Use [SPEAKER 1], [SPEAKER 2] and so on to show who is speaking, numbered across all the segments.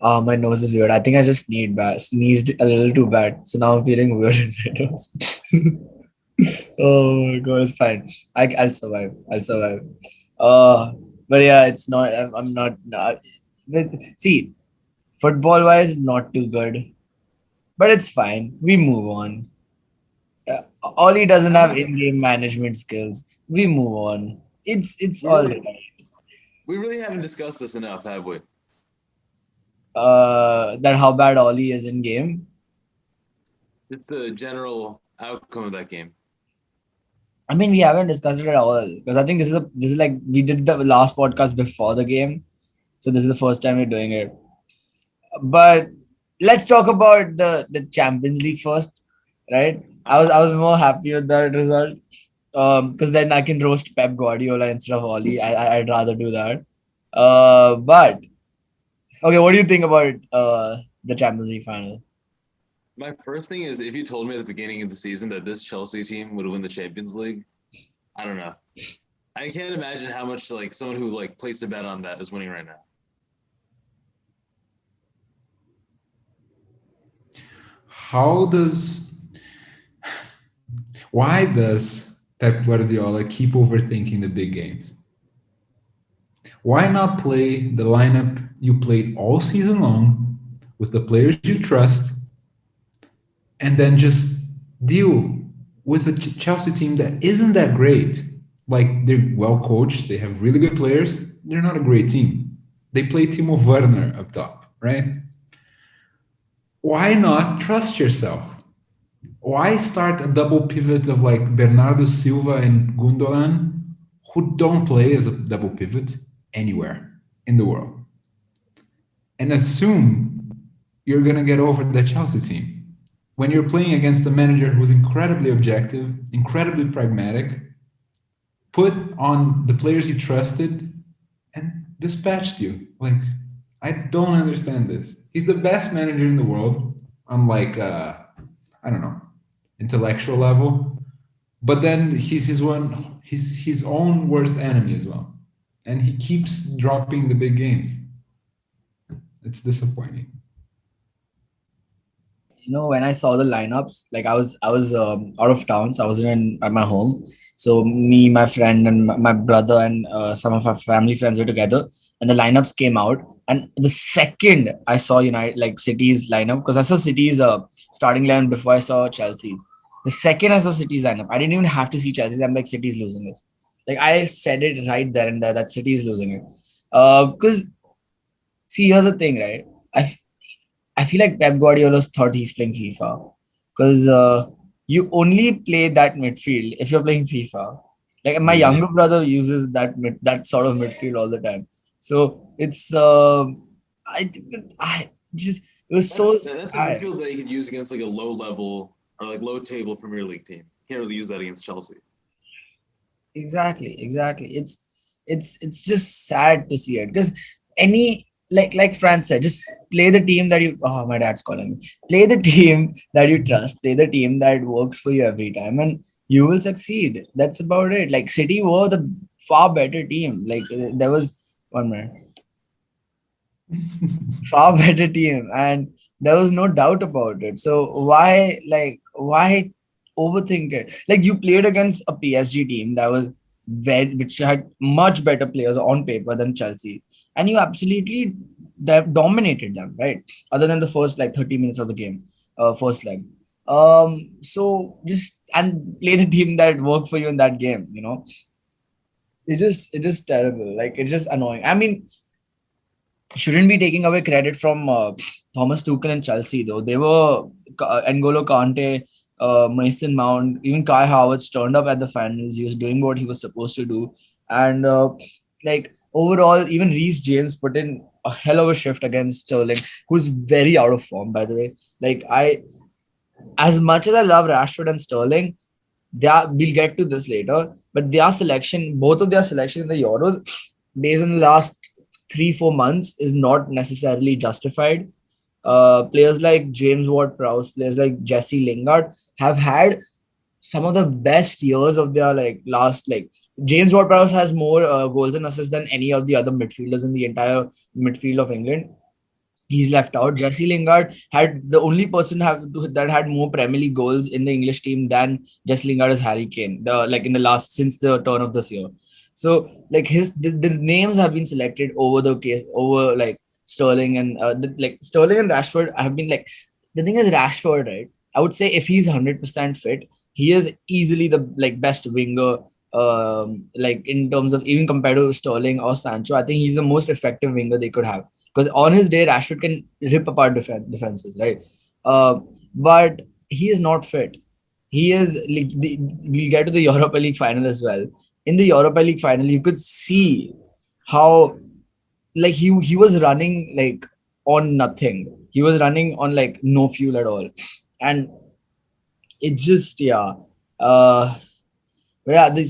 [SPEAKER 1] My nose is weird. I think I just sneezed a little too bad. So now I'm feeling weird in my nose. Oh my god, it's fine. I'll survive. I'll survive. Uh, but yeah, it's not. I'm not. But see, football wise, not too good. But it's fine. We move on. Ollie doesn't
[SPEAKER 2] I don't
[SPEAKER 1] have
[SPEAKER 2] know.
[SPEAKER 1] in-game management skills. We move on. It's
[SPEAKER 2] We
[SPEAKER 1] all
[SPEAKER 2] really,
[SPEAKER 1] right.
[SPEAKER 2] we really haven't discussed this enough, have we?
[SPEAKER 1] That how bad Ollie is in game.
[SPEAKER 2] Just the general outcome of that game.
[SPEAKER 1] I mean, we haven't discussed it at all because I think this is like we did the last podcast before the game, so this is the first time we're doing it. But let's talk about the Champions League first, right? I was more happy with that result because then I can roast Pep Guardiola instead of Oli. I'd rather do that. But okay, what do you think about the Champions League final?
[SPEAKER 2] My first thing is if you told me at the beginning of the season that this Chelsea team would win the Champions League, I don't know. I can't imagine how much like someone who like placed a bet on that is winning right now.
[SPEAKER 3] How does Why does Pep Guardiola keep overthinking the big games? Why not play the lineup you played all season long with the players you trust and then just deal with a Chelsea team that isn't that great? Like, they're well coached, they have really good players, they're not a great team. They play Timo Werner up top, right? Why not trust yourself? Why start a double pivot of like Bernardo Silva and Gundogan, who don't play as a double pivot anywhere in the world, and assume you're going to get over the Chelsea team when you're playing against a manager who's incredibly objective, incredibly pragmatic, put on the players he trusted, and dispatched you? Like, I don't understand this. He's the best manager in the world on like I don't know, intellectual level, but then he's his own worst enemy as well, and he keeps dropping the big games. It's disappointing.
[SPEAKER 1] When I saw the lineups, like I was out of town, so I wasn't at my home. So me, my friend, and my brother and some of our family friends were together, and the lineups came out. And the second I saw United, like City's lineup, because I saw City's starting line before I saw Chelsea's. The second I saw City's lineup, I didn't even have to see Chelsea's. I'm like, City's losing this. Like I said it right there and there that City is losing it. Because see, here's the thing, right? I I feel like Pep Guardiola's thought he's playing FIFA because you only play that midfield if you're playing FIFA. Like my
[SPEAKER 3] Yeah.
[SPEAKER 1] younger brother uses that sort of midfield all the time. So it's I just it was so
[SPEAKER 2] That's a
[SPEAKER 1] sad.
[SPEAKER 2] midfield that you could use against like a low level or like low table Premier League team. Can't really use that against Chelsea.
[SPEAKER 1] Exactly. It's just sad to see it because any like Fran said, just play the team that you. Oh, my dad's calling me. Play the team that you trust. Play the team that works for you every time, and you will succeed. That's about it. Like City were the far better team. Like there was 1 minute, far better team, and there was no doubt about it. So why overthink it? Like you played against a PSG team that was which had much better players on paper than Chelsea, and you absolutely dominated them, right? Other than the first like 30 minutes of the game, first leg. So just and play the team that worked for you in that game. It just terrible. Like it's just annoying. I mean, shouldn't be taking away credit from Thomas Tuchel and Chelsea though. They were N'Golo Kante, Mason Mount, even Kai Havertz turned up at the finals. He was doing what he was supposed to do, and like overall, even Reece James put in a hell of a shift against Sterling, who's very out of form by the way. Like as much as I love Rashford and Sterling, we'll get to this later, but both of their selection in the Euros, based on the last 3-4 months, is not necessarily justified. Players like James Ward-Prowse, players like Jesse Lingard have had some of the best years of their last James Ward-Prowse has more goals and assists than any of the other midfielders in the entire midfield of England. he's left out. Jesse Lingard had the only person that had more Premier League goals in the English team than Jesse Lingard is Harry Kane. In the last since the turn of this year. So like the names have been selected over the case over like Sterling and Sterling and Rashford have been like the thing is Rashford, right? I would say if he's 100% fit, he is easily the best winger. In terms of even compared to Sterling or Sancho, I think he's the most effective winger they could have because on his day Rashford can rip apart defenses, right? But he is not fit. He is like we'll get to the Europa League final as well. In the Europa League final, you could see how like he was running like on nothing. He was running on like no fuel at all, and it just the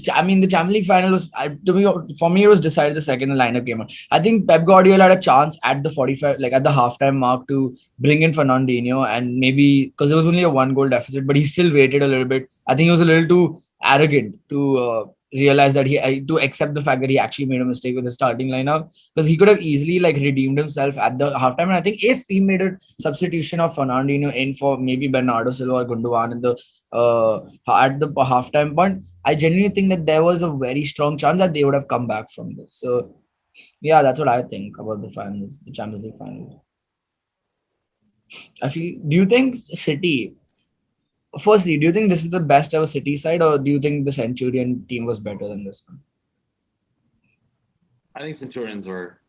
[SPEAKER 1] Champions League final was for me it was decided the second the lineup came out. I think Pep Guardiola had a chance at the 45 at the halftime mark to bring in Fernandinho and maybe because it was only a 1 goal deficit, but he still waited a little bit. I think he was a little too arrogant to realize that to accept the fact that he actually made a mistake with the starting lineup because he could have easily redeemed himself at the halftime. And I think if he made a substitution of Fernandinho in for maybe Bernardo Silva or Gundogan at the halftime point, I genuinely think that there was a very strong chance that they would have come back from this. So yeah, that's what I think about the finals, the Champions League finals. Do you think City? Firstly, do you think this is the best ever City side, or do you think the Centurion team was better than this one?
[SPEAKER 2] I think Centurions were.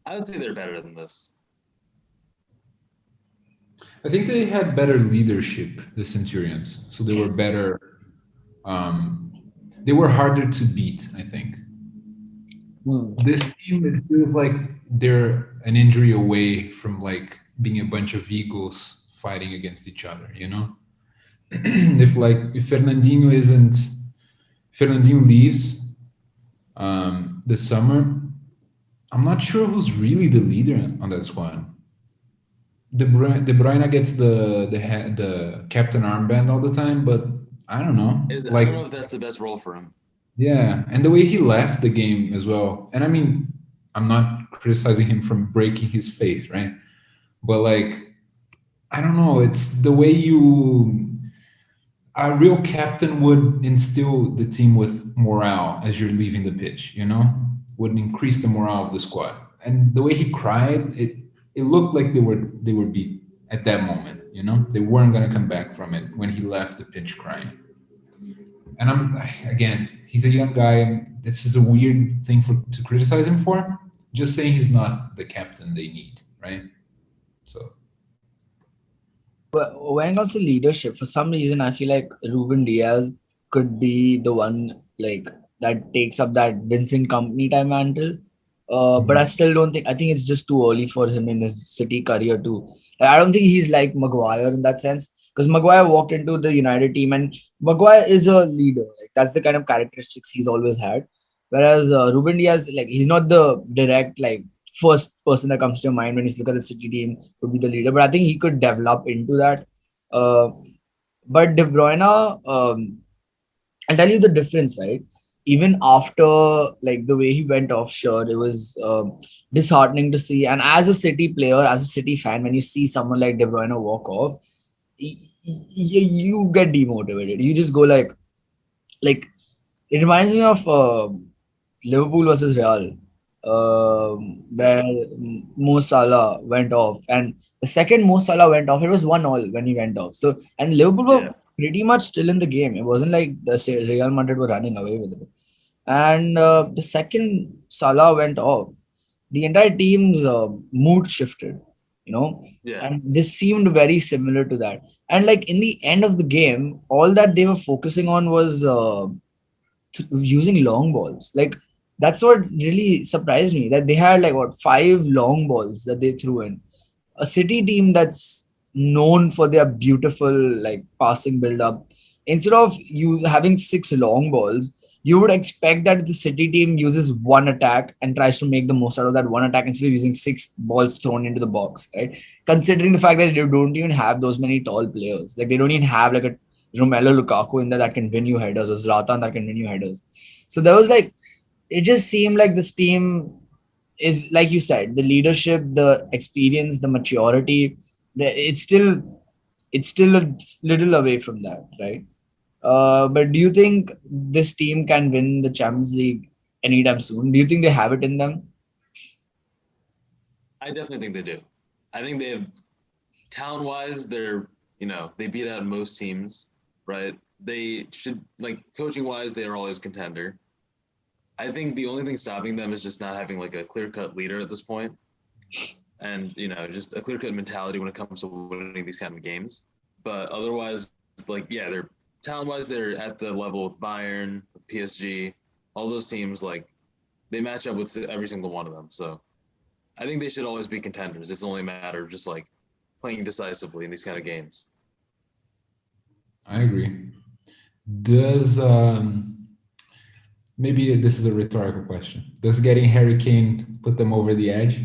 [SPEAKER 2] I would say they're better than this.
[SPEAKER 3] I think they had better leadership, the Centurions. So they were better. They were harder to beat, I think. This team, it feels like they're an injury away from being a bunch of egos fighting against each other, you know? if Fernandinho leaves this summer, I'm not sure who's really the leader on that squad. De Bruyne gets the captain armband all the time, but I don't know.
[SPEAKER 2] I don't know if that's the best role for him.
[SPEAKER 3] Yeah, and the way he left the game as well. And I mean, I'm not criticizing him from breaking his face, right? But I don't know. It's the way a real captain would instill the team with morale as you're leaving the pitch, you know, would increase the morale of the squad. And the way he cried, it looked like they were beat at that moment, you know, they weren't going to come back from it when he left the pitch crying. And again, he's a young guy, and this is a weird thing to criticize him for. Just saying he's not the captain they need, right? So.
[SPEAKER 1] But when it comes to leadership, for some reason, I feel like Ruben Diaz could be the one that takes up that Vincent Kompany type mantle. But I still don't think. I think it's just too early for him in his City career too. I don't think he's like Maguire in that sense because Maguire walked into the United team and Maguire is a leader. That's the kind of characteristics he's always had. Whereas Ruben Diaz, he's not the direct first person that comes to your mind when you look at the City team would be the leader. But I think he could develop into that. But De Bruyne, I'll tell you the difference, right? Even after the way he went offshore, it was disheartening to see. And as a City player, as a City fan, when you see someone like De Bruyne walk off, you get demotivated. You just go it reminds me of Liverpool versus Real, where Mo Salah went off, and the second Mo Salah went off, it was 1-1 when he went off. So and Liverpool were pretty much still in the game. It wasn't like the Real Madrid were running away with it. And the second Salah went off, the entire team's mood shifted, you know. And this seemed very similar to that. And in the end of the game, all that they were focusing on was using long balls. That's what really surprised me, that they had 5 long balls that they threw in. A City team that's known for their beautiful passing build up. Instead of you having 6 long balls, you would expect that the City team uses one attack and tries to make the most out of that one attack instead of using 6 balls thrown into the box, right? Considering the fact that they don't even have those many tall players. They don't even have a Romelu Lukaku in there that can win you headers, or Zlatan that can win you headers. So there was it just seemed like this team is, like you said, the leadership, the experience, the maturity. It's still a little away from that, right? But do you think this team can win the Champions League anytime soon? Do you think they have it in them?
[SPEAKER 2] I definitely think they do. I think they have talent wise, they beat out most teams, right? They should like coaching wise, they are always contender. I think the only thing stopping them is just not having like a clear cut leader at this point, and just a clear cut mentality when it comes to winning these kind of games. But otherwise, like yeah, they're talent wise, they're at the level with Bayern, PSG, all those teams. Like they match up with every single one of them. So I think they should always be contenders. It's only a matter of just like playing decisively in these kind of games.
[SPEAKER 3] I agree. Does maybe this is a rhetorical question? Does getting Harry Kane put them over the edge?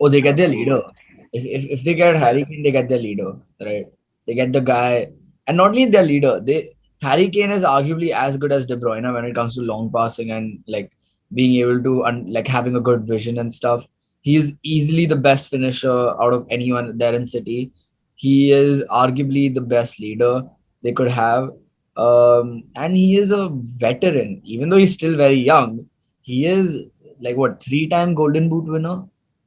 [SPEAKER 1] Oh, they get their leader. If they get Harry Kane, they get their leader, right? They get the guy, and not only their leader. Harry Kane is arguably as good as De Bruyne when it comes to long passing and like being able to like having a good vision and stuff. He is easily the best finisher out of anyone there in City. He is arguably the best leader they could have, and he is a veteran. Even though he's still very young, he is like what, three-time Golden Boot winner,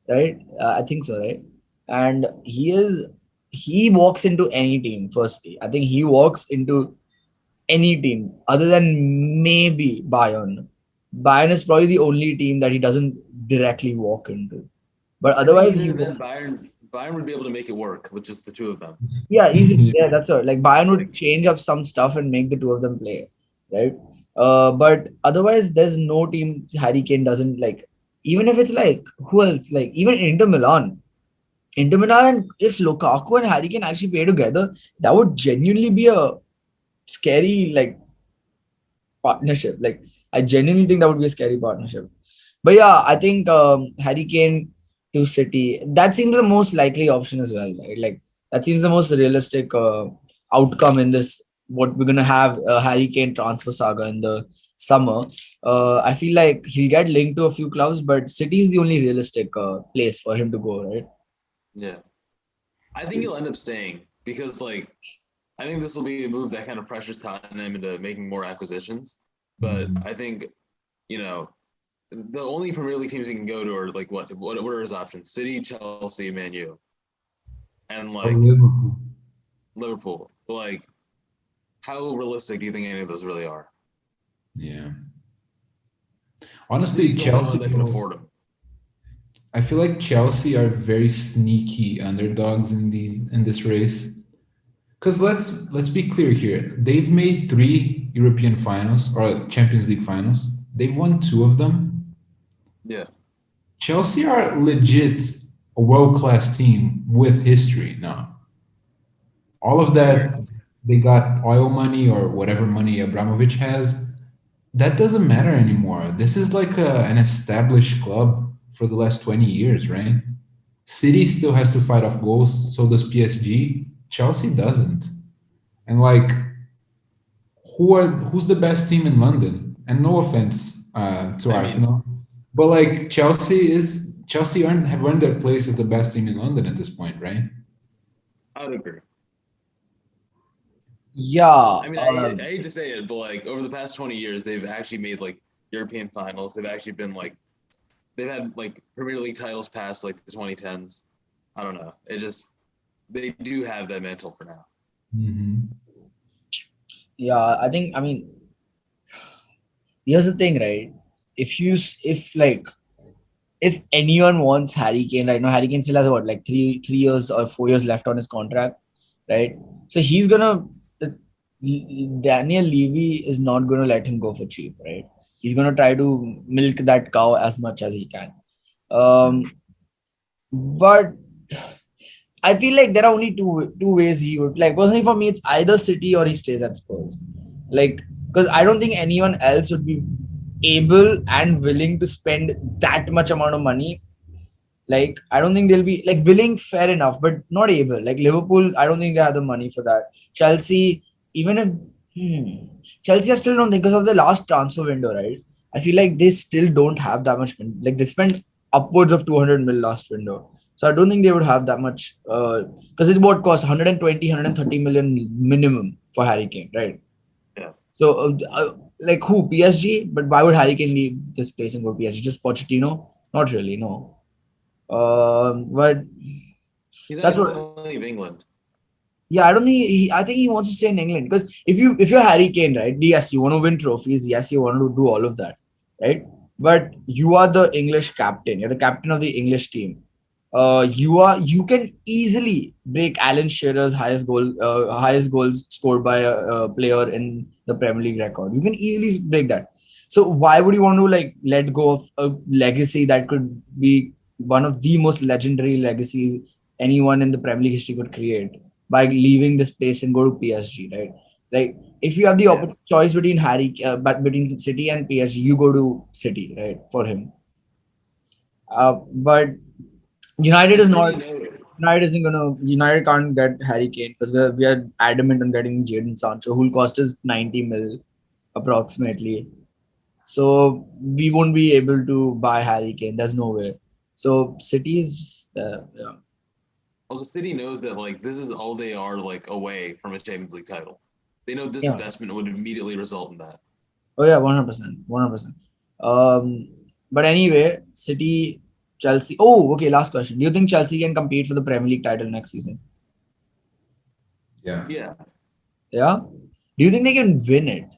[SPEAKER 1] right? I think so, right? And he walks into any team. Firstly, I think he walks into any team other than maybe Bayern. Bayern is probably the only team that he doesn't directly walk into. But
[SPEAKER 2] I think
[SPEAKER 1] otherwise, he
[SPEAKER 2] even
[SPEAKER 1] would.
[SPEAKER 2] then, Bayern would be able to make it work with just the two of them.
[SPEAKER 1] Yeah, easily. Yeah, that's all. Like Bayern would
[SPEAKER 2] Like,
[SPEAKER 1] change up some stuff and make the two of them play, right? But otherwise, there's no team Harry Kane doesn't like. Even if it's like who else? Like even Inter Milan. Inter Milan, and if Lukaku and Harry Kane actually play together, that would genuinely be a scary like partnership. Like I genuinely think that would be a scary partnership. But yeah, I think Harry Kane to City, that seems the most likely option as well, right? Like that seems the most realistic outcome in this. What we're gonna have Harry Kane transfer saga in the summer. I feel like he'll get linked to a few clubs, but City is the only realistic place for him to go, right?
[SPEAKER 2] yeah, I think he'll end up staying because like I think this will be a move that kind of pressures Tottenham into making more acquisitions. But I think the only Premier League teams he can go to are like what are his options? City, Chelsea, Man U, and like
[SPEAKER 3] Liverpool.
[SPEAKER 2] Liverpool. But like, how realistic do you think any of those really are?
[SPEAKER 3] Yeah. Honestly,
[SPEAKER 2] He's the only one
[SPEAKER 3] Chelsea.
[SPEAKER 2] that can afford him.
[SPEAKER 3] I feel like Chelsea are very sneaky underdogs in this race. Because let's be clear here. They've made 3 European finals or Champions League finals. They've won 2 of them.
[SPEAKER 2] Yeah.
[SPEAKER 3] Chelsea are legit a world-class team with history now. All of that, they got oil money or whatever money Abramovich has. That doesn't matter anymore. This is like an established club for the last 20 years, right? City still has to fight off goals, so does PSG. Chelsea doesn't. And like, who's the best team in London? And no offense to Arsenal, but like Chelsea have earned their place as the best team in London at this point, right?
[SPEAKER 2] I would agree.
[SPEAKER 1] Yeah.
[SPEAKER 2] I mean, I hate to say it, but like over the past 20 years, they've actually made like European finals. They've actually been like, they've had like Premier League titles past like the 2010s. I don't know. They do have that mantle for now.
[SPEAKER 3] Mm-hmm.
[SPEAKER 1] Yeah, I mean, here's the thing, right? If anyone wants Harry Kane right now, Harry Kane still has what, like 3 years or 4 years left on his contract, right? So he's gonna Daniel Levy is not gonna let him go for cheap, right? He's gonna try to milk that cow as much as he can. But I feel like there are only two ways he would like. Personally, for me, it's either City or he stays at Spurs. Like, because I don't think anyone else would be able and willing to spend that much amount of money. Like, I don't think they'll be like willing, fair enough, but not able. Like Liverpool, I don't think they have the money for that. Chelsea, even if Chelsea, I still don't think because of the last transfer window, right? I feel like they still don't have that much. Like they spent upwards of 200 mil last window. So I don't think they would have that much because it would cost 120, 130 million minimum for Harry Kane, right?
[SPEAKER 2] Yeah.
[SPEAKER 1] So like who? PSG? But why would Harry Kane leave this place and go PSG? Just Pochettino? Not really, no. But
[SPEAKER 2] He's not
[SPEAKER 1] that's
[SPEAKER 2] even
[SPEAKER 1] what.
[SPEAKER 2] going to leave England.
[SPEAKER 1] Yeah, I don't think I think he wants to stay in England because if you're Harry Kane, right? Yes, you want to win trophies. Yes, you want to do all of that, right? But you are the English captain. You're the captain of the English team. You can easily break Alan Shearer's highest goals scored by a player in the Premier League record. You can easily break that. So why would you want to like let go of a legacy that could be one of the most legendary legacies anyone in the Premier League history could create by leaving this place and go to PSG, right? Like if you have the choice between but between City and PSG, you go to City, right? For him, but United is not. United isn't gonna. United can't get Harry Kane because we are adamant on getting Jadon Sancho, who'll cost us 90 mil approximately. So we won't be able to buy Harry Kane. There's no way. So City is yeah.
[SPEAKER 2] Also, City knows that like this is all they are like away from a Champions League title. They know this
[SPEAKER 1] Yeah.
[SPEAKER 2] investment would immediately result in that.
[SPEAKER 1] Oh yeah, 100%, 100%. But anyway, City, Chelsea. Oh, okay. Last question. Do you think Chelsea can compete for the Premier League title next season?
[SPEAKER 3] Yeah.
[SPEAKER 2] Yeah.
[SPEAKER 1] Yeah. Do you think they can win it?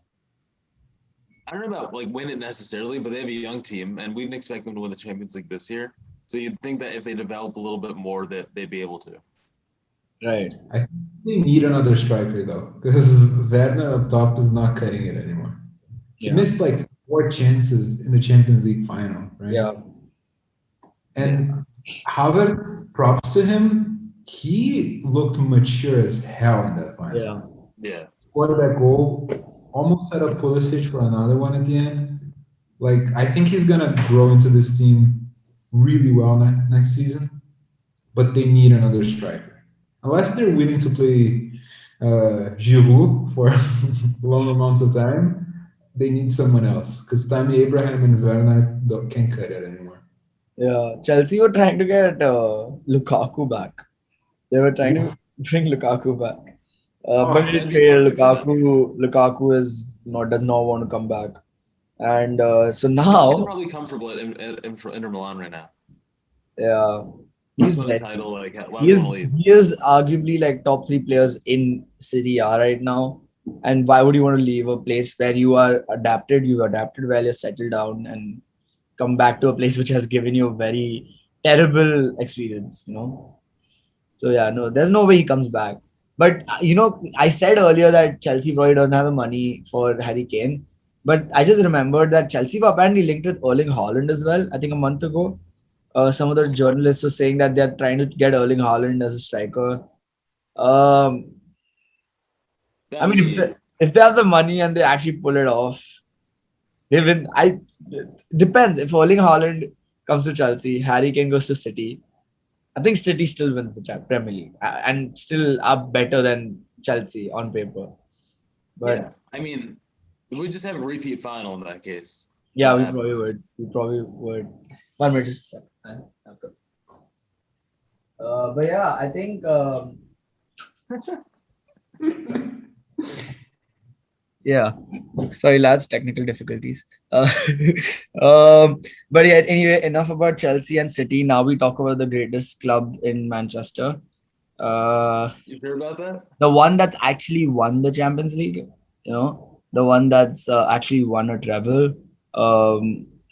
[SPEAKER 2] I don't know about like win it necessarily, but they have a young team, and we didn't expect them to win the Champions League this year. So you'd think that if they develop a little bit more, that they'd be able to.
[SPEAKER 1] Right.
[SPEAKER 3] I think they need another striker though, because Werner up top is not cutting it anymore. He
[SPEAKER 1] Yeah.
[SPEAKER 3] missed like 4 chances in the Champions League final, right?
[SPEAKER 1] Yeah.
[SPEAKER 3] And Havertz, props to him, he looked mature as hell in that final.
[SPEAKER 1] Yeah.
[SPEAKER 2] Yeah.
[SPEAKER 3] Scored that goal, almost set up Pulisic for another one at the end. Like, I think he's gonna grow into this team really well next season, but they need another striker. Unless they're willing to play Giroud for long amounts of time, they need someone else because Tammy Abraham and Werner can't cut it anymore.
[SPEAKER 1] Yeah. Chelsea were trying to get Lukaku back. They were trying to bring Lukaku back. But it
[SPEAKER 2] that'd be
[SPEAKER 1] failed.
[SPEAKER 2] perfect for them.
[SPEAKER 1] Lukaku does not want to come back. And so
[SPEAKER 2] He's
[SPEAKER 1] now,
[SPEAKER 2] probably comfortable at Inter Milan right now.
[SPEAKER 1] yeah,
[SPEAKER 2] He's
[SPEAKER 1] he's
[SPEAKER 2] won a
[SPEAKER 1] very-
[SPEAKER 2] title. Like, why
[SPEAKER 1] he
[SPEAKER 2] would
[SPEAKER 1] is
[SPEAKER 2] you want to leave?
[SPEAKER 1] he is arguably like top 3 players in Serie A right now. And why would you want to leave a place where you've adapted well, you're settled down, and come back to a place which has given you a very terrible experience, you know? So yeah, no, there's no way he comes back. But I said earlier that Chelsea probably don't have the money for Harry Kane. But I just remembered that Chelsea were apparently linked with Erling Haaland as well, I think a month ago. Some of the journalists were saying that they're trying to get Erling Haaland as a striker. Um, I mean, if they have the money and they actually pull it off, they win. Depends. If Erling Haaland comes to Chelsea, Harry Kane goes to City. I think City still wins the Premier League and still are better than Chelsea on paper. But
[SPEAKER 2] yeah, I mean, we just have a repeat final in that case.
[SPEAKER 1] yeah,
[SPEAKER 2] What
[SPEAKER 1] we
[SPEAKER 2] happens?
[SPEAKER 1] probably would. 1 minute, just a second. But yeah, I think. Yeah, sorry, lads, technical difficulties. But yeah, anyway, enough about Chelsea and City. Now we talk about the greatest club in Manchester.
[SPEAKER 2] You heard about that?
[SPEAKER 1] The one that's actually won the Champions League, the one that's actually won a treble,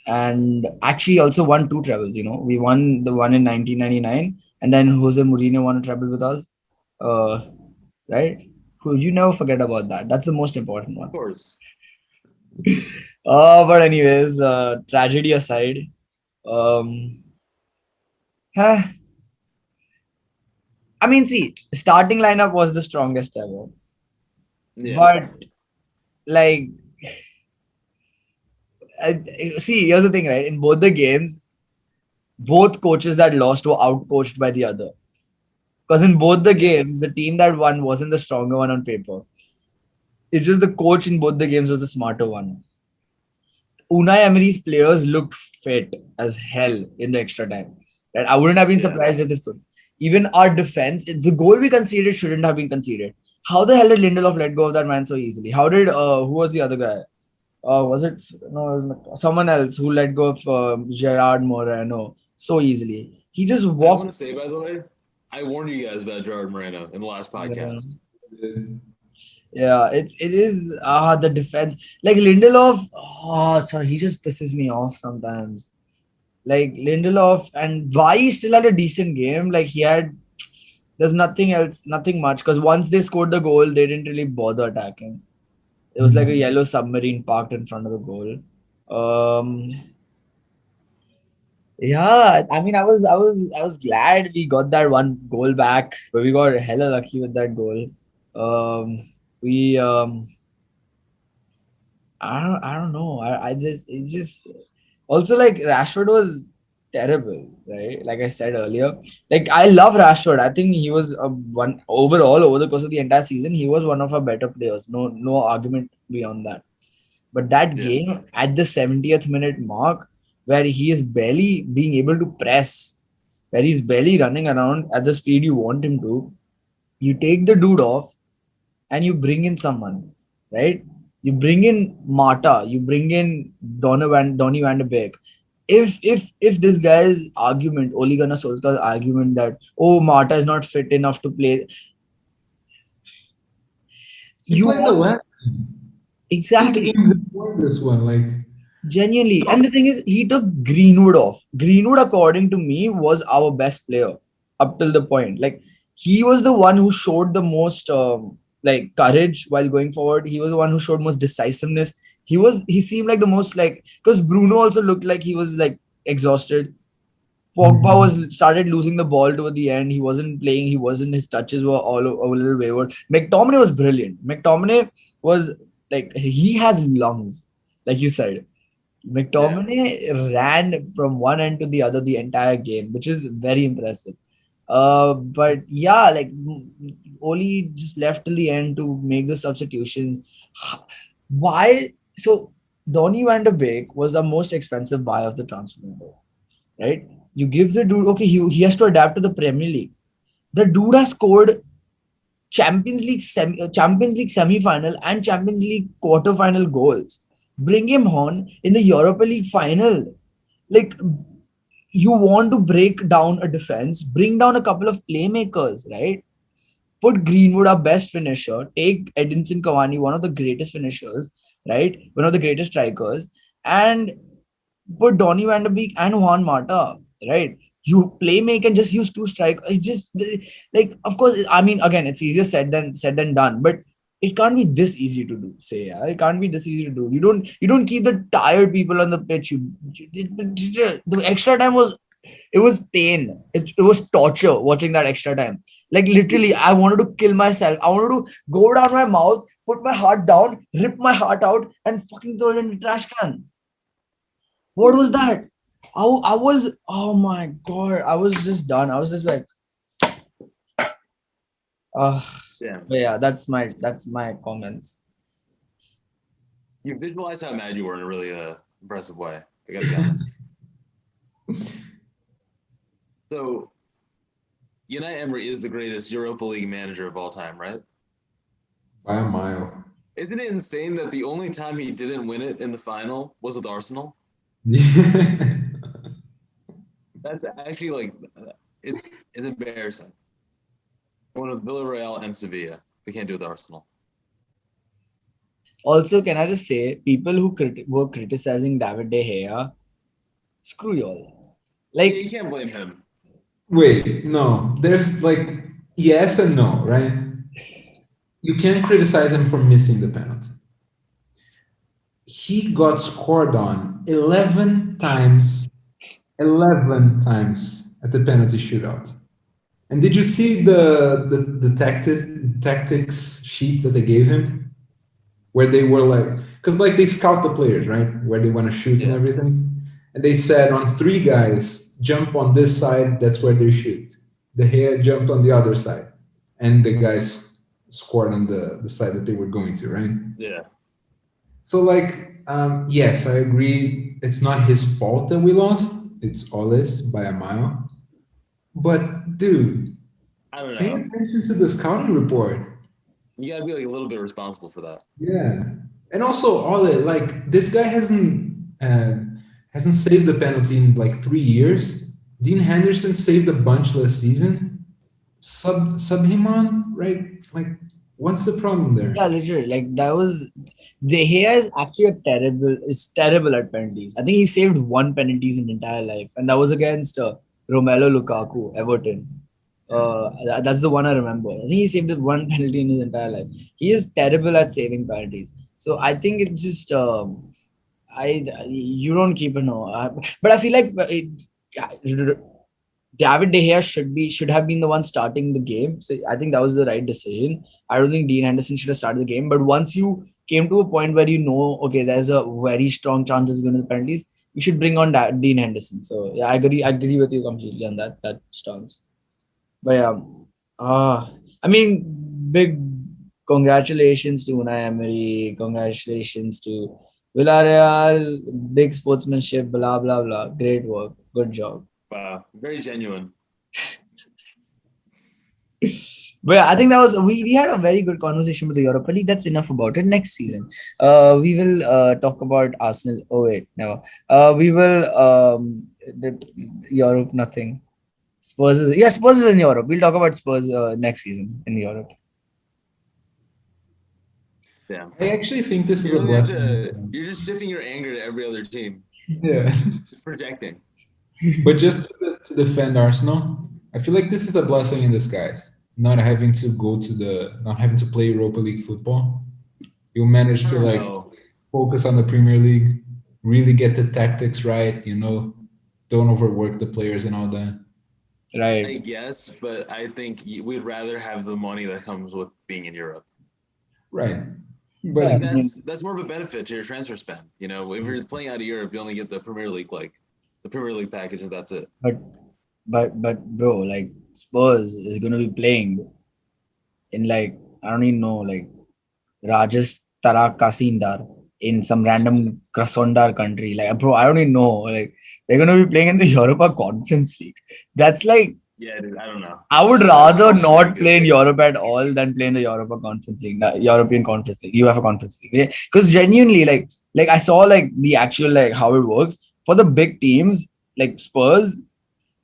[SPEAKER 1] and actually also won 2 trebles. We won the one in 1999, and then Jose Mourinho won a treble with us, right? You never forget about that. That's the most important one.
[SPEAKER 2] Of course.
[SPEAKER 1] But anyways, tragedy aside, huh, I mean, see, the starting lineup was the strongest ever.
[SPEAKER 2] Yeah.
[SPEAKER 1] But like, see, here's the thing, right? In both the games, both coaches that lost were outcoached by the other. Because in both the games, the team that won wasn't the stronger one on paper. It's just the coach in both the games was the smarter one. Unai Emery's players looked fit as hell in the extra time. Right? I wouldn't have been surprised if this could. Even our defense, the goal we conceded shouldn't have been conceded. How the hell did Lindelof let go of that man so easily? How did who was the other guy? Was it no? It was someone else who let go of Gerard Moreno so easily. He just
[SPEAKER 2] I want
[SPEAKER 1] walked.
[SPEAKER 2] to say, by the way, I warned you guys about Gerard Moreno in the last
[SPEAKER 1] Yeah,
[SPEAKER 2] podcast.
[SPEAKER 1] yeah, it is the defense. Like Lindelof, sorry, he just pisses me off sometimes. Like Lindelof, and why he still had a decent game. Like he had, there's nothing else, nothing much. Because once they scored the goal, they didn't really bother attacking. It was like a yellow submarine parked in front of the goal. Um, yeah, I mean, I was glad we got that one goal back, but we got hella lucky with that goal. We I don't know. I just it's just also like Rashford was terrible, right? Like I said earlier, like I love Rashford. I think he was one overall over the course of the entire season. He was one of our better players. No argument beyond that. But that
[SPEAKER 2] Yeah.
[SPEAKER 1] game at the 70th minute mark, where he is barely being able to press, where he's barely running around at the speed you want him to, you take the dude off and you bring in someone, right? You bring in Mata, you bring in Donny van de Beek. If this guy's argument, Ole Gunnar Solskjaer's argument that Mata is not fit enough to play,
[SPEAKER 3] He
[SPEAKER 1] you
[SPEAKER 3] played the
[SPEAKER 1] want
[SPEAKER 3] last.
[SPEAKER 1] exactly.
[SPEAKER 3] He games before this one, like
[SPEAKER 1] Genuinely. And the thing is, he took Greenwood off. Greenwood, according to me, was our best player up till the point. Like, he was the one who showed the most like courage while going forward. He was the one who showed most decisiveness. He seemed like the most like, because Bruno also looked like he was like exhausted. Pogba was started losing the ball toward the end. He wasn't playing. He wasn't. His touches were all a little wayward. McTominay was brilliant. McTominay was like, he has lungs, like you said.
[SPEAKER 2] Yeah.
[SPEAKER 1] McTominay ran from one end to the other the entire game, which is very impressive. But yeah, like Oli just left till the end to make the substitutions. Why? So Donny van de Beek was the most expensive buy of the transfer window, right? You give the dude, okay, he has to adapt to the Premier League. The dude has scored Champions League semi-final and Champions League quarter-final goals. Bring him on in the Europa League final. Like, you want to break down a defense, bring down a couple of playmakers, right? Put Greenwood, our best finisher, take Edinson Cavani, one of the greatest finishers, right? One of the greatest strikers, and put Donny van de Beek and Juan Mata, right? You play make and just use two strikers. It's just like, of course, I mean, again, it's easier said than done, but it can't be this easy to do. Say, yeah, it can't be this easy to do. You don't keep the tired people on the pitch. The extra time was pain. It was torture watching that extra time. Like literally, I wanted to kill myself. I wanted to go down my mouth, put my heart down, rip my heart out, and fucking throw it in the trash can. What was that? I was, oh my god, I was just done. I was just like, uh,
[SPEAKER 2] Yeah.
[SPEAKER 1] but yeah, that's my comments.
[SPEAKER 2] You visualize how mad you were in a really impressive way. I gotta be honest. So, Unai Emery is the greatest Europa League manager of all time, right?
[SPEAKER 3] by a mile.
[SPEAKER 2] Isn't it insane that the only time he didn't win it in the final was with Arsenal? That's actually like, it's embarrassing. One of Villarreal and Sevilla. We can't do it with Arsenal.
[SPEAKER 1] Also, can I just say, people who were criticizing David De Gea, screw y'all.
[SPEAKER 2] Yeah,
[SPEAKER 1] Like,
[SPEAKER 2] you can't blame him.
[SPEAKER 3] Wait, no. There's like yes and no, right? You can't criticize him for missing the penalty. He got scored on 11 times, 11 times at the penalty shootout. And did you see the tactics sheets that they gave him, where they were like, because like they scout the players, right, where they want to shoot and
[SPEAKER 2] Yeah.
[SPEAKER 3] everything, and they said on three guys jump on this side, that's where they shoot. The hair jumped on the other side, and the guys scored on the side that they were going to, right?
[SPEAKER 2] Yeah.
[SPEAKER 3] So yes, I agree. It's not his fault that we lost. It's Ole's by a mile. But dude,
[SPEAKER 2] I don't
[SPEAKER 3] pay
[SPEAKER 2] know.
[SPEAKER 3] attention to the scouting report.
[SPEAKER 2] You gotta be like a little bit responsible for that.
[SPEAKER 3] Yeah, and also Ole, this guy hasn't saved the penalty in like 3 years. Dean Henderson saved a bunch last season. Sub him on, right? Like, what's the problem there?
[SPEAKER 1] Yeah, literally. Like that was De Gea is actually is terrible at penalties. I think he saved one penalties in his entire life, and that was against Romelu Lukaku, Everton. That's the one I remember. I think he saved one penalty in his entire life. He is terrible at saving penalties. So I think it's just I you don't keep a no. But I feel like David De Gea should have been the one starting the game. So I think that was the right decision. I don't think Dean Henderson should have started the game. But once you came to a point where you know, okay, there's a very strong chance it's going to be penalties, you should bring on Dean Henderson. So yeah, I agree with you completely on that stance. But yeah, I mean, big congratulations to Unai Emery. Congratulations to Villarreal. Big sportsmanship. Blah blah blah. Great work. Good job.
[SPEAKER 2] Wow, very genuine.
[SPEAKER 1] But yeah, I think that was we had a very good conversation with the Europa League. That's enough about it. Next season, we will talk about Arsenal. Oh wait, no. We will the Europe nothing. Spurs is in Europe. We'll talk about Spurs next season in Europe.
[SPEAKER 2] Damn.
[SPEAKER 3] I actually think this is
[SPEAKER 2] You
[SPEAKER 3] a
[SPEAKER 2] really have
[SPEAKER 3] blessing.
[SPEAKER 2] you're just shifting your anger to every other team.
[SPEAKER 3] Yeah,
[SPEAKER 2] Just projecting.
[SPEAKER 3] but just to defend Arsenal, I feel like this is a blessing in disguise. Not having to not having to play Europa League football. You manage
[SPEAKER 2] I
[SPEAKER 3] to
[SPEAKER 2] don't know.
[SPEAKER 3] focus on the Premier League, really get the tactics right. Don't overwork the players and all that.
[SPEAKER 2] I
[SPEAKER 1] Right.
[SPEAKER 2] guess, but I think we'd rather have the money that comes with being in Europe.
[SPEAKER 3] Right.
[SPEAKER 1] Yeah,
[SPEAKER 3] But
[SPEAKER 1] I mean,
[SPEAKER 2] That's more of a benefit to your transfer spend. You know, if you're playing out of Europe, you only get the Premier League package, and that's it.
[SPEAKER 1] but bro, like Spurs is gonna be playing in like I don't even know like Rajasthan Kasindar in some random Krasnodar country. Like bro, I don't even know. Like they're gonna be playing in the Europa Conference League. That's like
[SPEAKER 2] Yeah, dude, I don't know.
[SPEAKER 1] I would
[SPEAKER 2] That's
[SPEAKER 1] rather
[SPEAKER 2] not gonna be
[SPEAKER 1] not play in
[SPEAKER 2] good.
[SPEAKER 1] Europe at all than play in the Europa Conference League, the European Conference League, UEFA Conference League. Because genuinely, like I saw like the actual like how it works for the big teams like Spurs.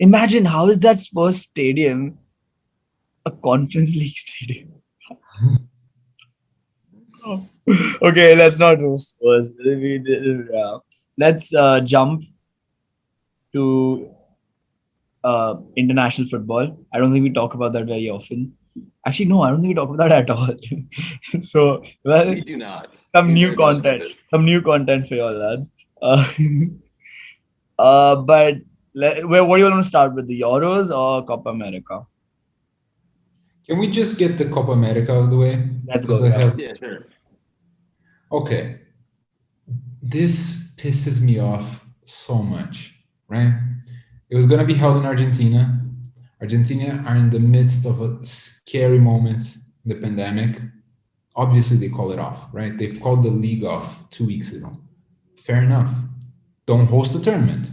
[SPEAKER 1] Imagine how is that Spurs stadium a Conference League stadium? Okay, let's not do Spurs. Let's jump to international football. I don't think we talk about that very often. Actually, no, I don't think we talk about that at all. So, well,
[SPEAKER 2] We do not.
[SPEAKER 1] some
[SPEAKER 2] We
[SPEAKER 1] new
[SPEAKER 2] very much skip
[SPEAKER 1] content,
[SPEAKER 2] it.
[SPEAKER 1] some new content for you all lads. But what do you want to start with, the Euros or Copa America?
[SPEAKER 3] can we just get the Copa America out of the way?
[SPEAKER 1] Let's
[SPEAKER 3] Because
[SPEAKER 1] go.
[SPEAKER 3] I
[SPEAKER 1] Yeah.
[SPEAKER 3] have.
[SPEAKER 2] Yeah, sure.
[SPEAKER 3] Okay. This pisses me off so much, right? It was going to be held in Argentina. Argentina are in the midst of a scary moment in the pandemic. Obviously, they call it off, right? They've called the league off 2 weeks ago. Fair enough. Don't host the tournament.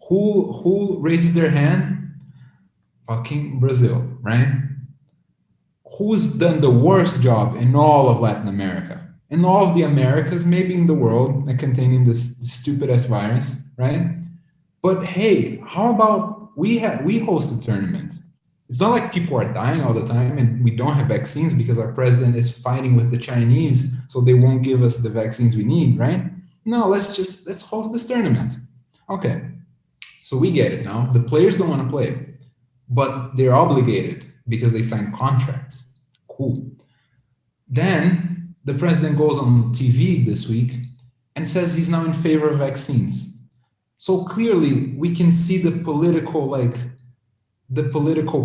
[SPEAKER 3] Who raises their hand? Fucking Brazil, right? Who's done the worst job in all of Latin America? In all of the Americas, maybe in the world, containing this stupid ass virus, right? But hey, how about we host a tournament? It's not like people are dying all the time and we don't have vaccines because our president is fighting with the Chinese, so they won't give us the vaccines we need, right? No, let's host this tournament. Okay, so we get it now. The players don't want to play, but they're obligated because they signed contracts. Cool. Then the president goes on TV this week and says he's now in favor of vaccines. So clearly we can see the political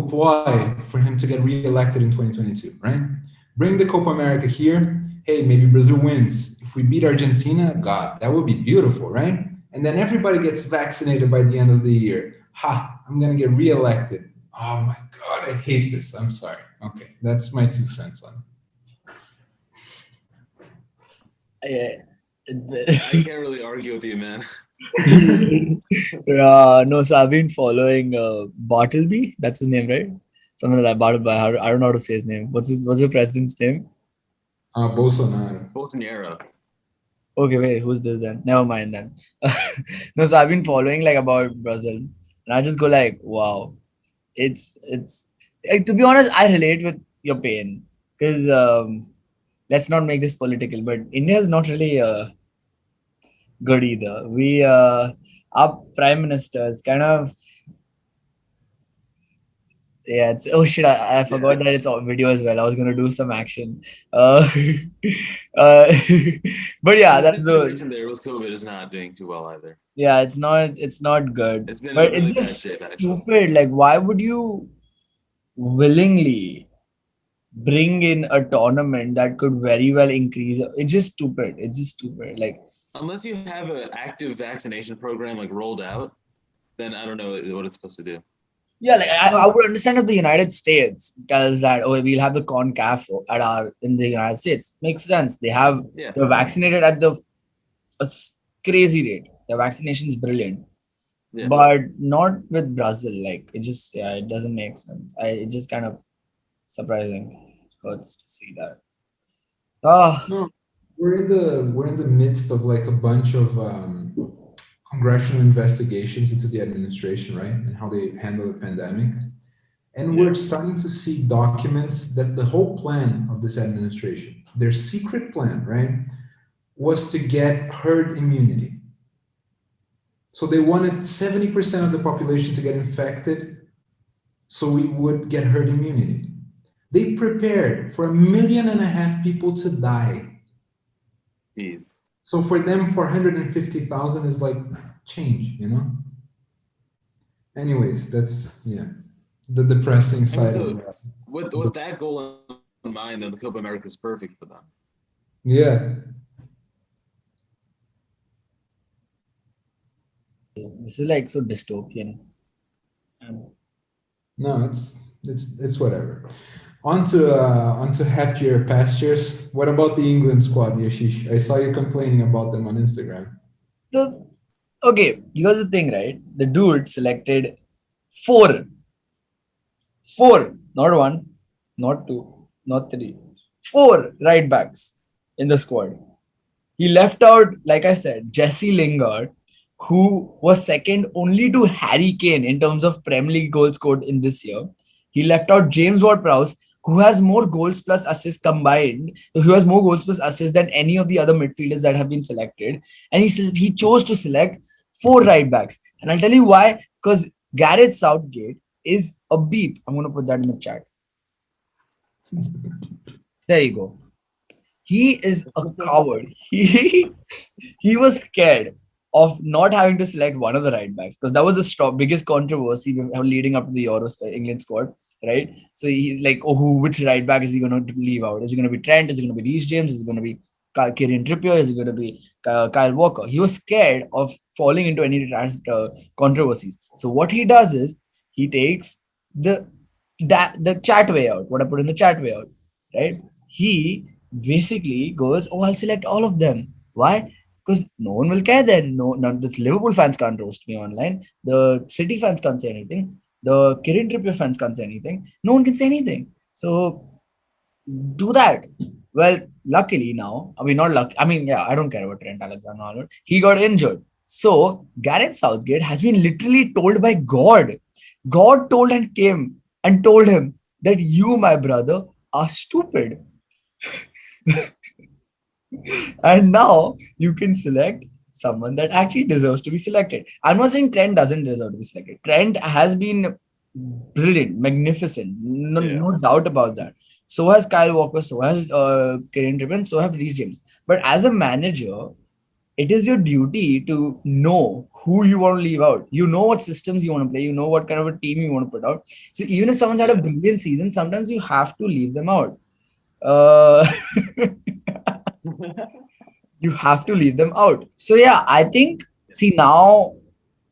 [SPEAKER 3] ploy for him to get reelected in 2022, right? Bring the Copa America here. Hey, maybe Brazil wins. If we beat Argentina, God, that would be beautiful, right? And then everybody gets vaccinated by the end of the year. Ha, I'm going to get reelected. Oh my God, I hate this. I'm sorry. Okay, that's my 2 cents on it.
[SPEAKER 1] Yeah.
[SPEAKER 2] I can't really argue with you, man.
[SPEAKER 1] Yeah, no, so I've been following Bartleby. That's his name, right? Something like that. Bartleby. I don't know how to say his name. What's the president's name?
[SPEAKER 3] Bolsonaro.
[SPEAKER 2] Bolsonaro.
[SPEAKER 1] Okay, wait, who's this then? Never mind then. No, so I've been following like about Brazil, and I just go like, wow, it's like, to be honest, I relate with your pain because let's not make this political, but India is not really good either. Our prime minister is kind of, yeah, it's, oh shit, I forgot
[SPEAKER 2] Yeah.
[SPEAKER 1] that it's on video as well. I was gonna do some action. Uh, uh, but yeah,
[SPEAKER 2] The
[SPEAKER 1] that's the,
[SPEAKER 2] situation there with COVID is not doing too well either.
[SPEAKER 1] yeah, it's not good.
[SPEAKER 2] It's been in
[SPEAKER 1] But
[SPEAKER 2] really
[SPEAKER 1] it's
[SPEAKER 2] bad
[SPEAKER 1] just
[SPEAKER 2] shape, actually.
[SPEAKER 1] stupid. Like, why would you willingly bring in a tournament that could very well increase? It's just stupid. It's just stupid. Like,
[SPEAKER 2] Unless you have an active vaccination program like rolled out, then I don't know what it's supposed to do.
[SPEAKER 1] yeah, like I would understand if the United States tells that, oh, we'll have the CONCACAF at our in the United States. Makes sense.
[SPEAKER 2] Yeah.
[SPEAKER 1] They're vaccinated at crazy rate. Their vaccination is brilliant,
[SPEAKER 2] Yeah.
[SPEAKER 1] but not with Brazil. Like, it just, yeah, it doesn't make sense. It just kind of surprising. Hurts to see that. Ah,
[SPEAKER 3] No, we're in the midst of like a bunch of congressional investigations into the administration, right, and how they handle the pandemic. And we're starting to see documents that the whole plan of this administration, their secret plan, right, was to get herd immunity. So they wanted 70% of the population to get infected so we would get herd immunity. They prepared for 1.5 million people to die.
[SPEAKER 2] Jeez.
[SPEAKER 3] So for them, 450,000 is like change, you know? Anyways, that's, yeah, the depressing
[SPEAKER 2] I mean,
[SPEAKER 3] side
[SPEAKER 2] so
[SPEAKER 3] of that.
[SPEAKER 2] with that goal in mind, then the Copa America is perfect for them.
[SPEAKER 3] Yeah.
[SPEAKER 1] this is like so dystopian. Um,
[SPEAKER 3] No, it's whatever. On to happier pastures. What about the England squad, Yashish? I saw you complaining about them on Instagram.
[SPEAKER 1] the Okay, here's the thing, right? The dude selected four, not one, not two, not three, four right backs in the squad. He left out, like I said, Jesse Lingard, who was second only to Harry Kane in terms of Premier League goals scored in this year. He left out James Ward-Prowse, who has more goals plus assists combined, who has more goals plus assists than any of the other midfielders that have been selected. And he chose to select four right backs. And I'll tell you why. Because Gareth Southgate is a beep. I'm going to put that in the chat. There you go. He is a coward. He was scared of not having to select one of the right backs because that was the biggest controversy leading up to the Euro England squad, right? So he like, oh, which right back is he going to leave out? Is it going to be Trent? Is it going to be Reece James? Is it going to be Kieran Trippier? Is it going to be Kyle Walker? He was scared of falling into any controversies. So what he does is he takes the chat way out. What I put in the chat way out, right? He basically goes, oh, I'll select all of them. Why? Because no one will care then. No, none the Liverpool fans can't roast me online. The City fans can't say anything. The Kieran Trippier fans can't say anything. No one can say anything. So do that. Well, luckily now, I mean, not luck. I mean, yeah, I don't care about Trent Alexander-Arnold. He got injured. So Gareth Southgate has been literally told by God. God told and came and told him that you, my brother, are stupid. And now you can select someone that actually deserves to be selected. I'm not saying Trent doesn't deserve to be selected. Trent has been brilliant, magnificent, no doubt about that. So has Kyle Walker, so has Kieran Trippier, so have Reece James. But as a manager, it is your duty to know who you want to leave out. You know what systems you want to play. You know what kind of a team you want to put out. So even if someone's had a brilliant season, sometimes you have to leave them out. Uh, you have to leave them out. So yeah, I think, see, now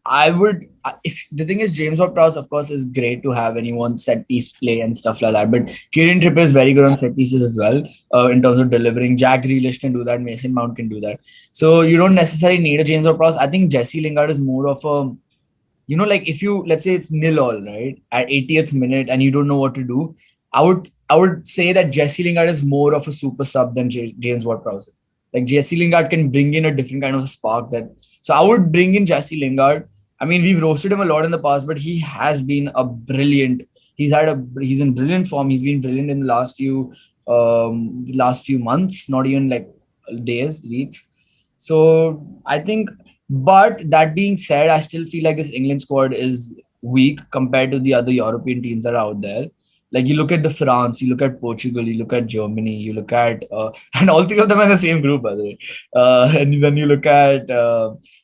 [SPEAKER 1] I would, if the thing is, James Ward-Prowse, of course, is great to have when you want set piece play and stuff like that. But Kieran Trippier is very good on set pieces as well, in terms of delivering. Jack Grealish can do that. Mason Mount can do that. So you don't necessarily need a James Ward-Prowse. I think Jesse Lingard is more of a, like if you, let's say it's 0-all, right, at 80th minute and you don't know what to do, I would say that Jesse Lingard is more of a super sub than James Ward-Prowse is. Like Jesse Lingard can bring in a different kind of spark that. So I would bring in Jesse Lingard. I mean, we've roasted him a lot in the past, but he has been a brilliant. He's in brilliant form. He's been brilliant in the last few months, not even like days, weeks. So I think, but that being said, I still feel like this England squad is weak compared to the other European teams that are out there. Like you look at the France, you look at Portugal, you look at Germany, you look at and all three of them are in the same group, by the way. And then you look at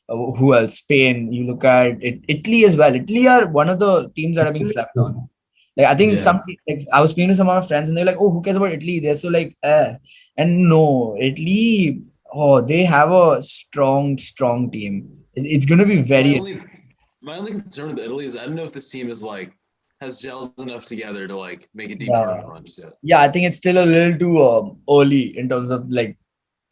[SPEAKER 1] who else? Spain. You look at Italy as well. Italy are one of the teams that are being slept on. Like I think
[SPEAKER 2] Yeah.
[SPEAKER 1] like I was speaking to some of my friends and they're like, "Oh, who cares about Italy?" They're so like, and no, Italy. Oh, they have a strong team. It's going to be
[SPEAKER 2] My
[SPEAKER 1] very.
[SPEAKER 2] only my only concern with Italy is I don't know if this team is like has gelled enough together to like make a deep
[SPEAKER 1] Yeah,
[SPEAKER 2] tournament run just yet.
[SPEAKER 1] yeah. I think it's still a little too early in terms of like.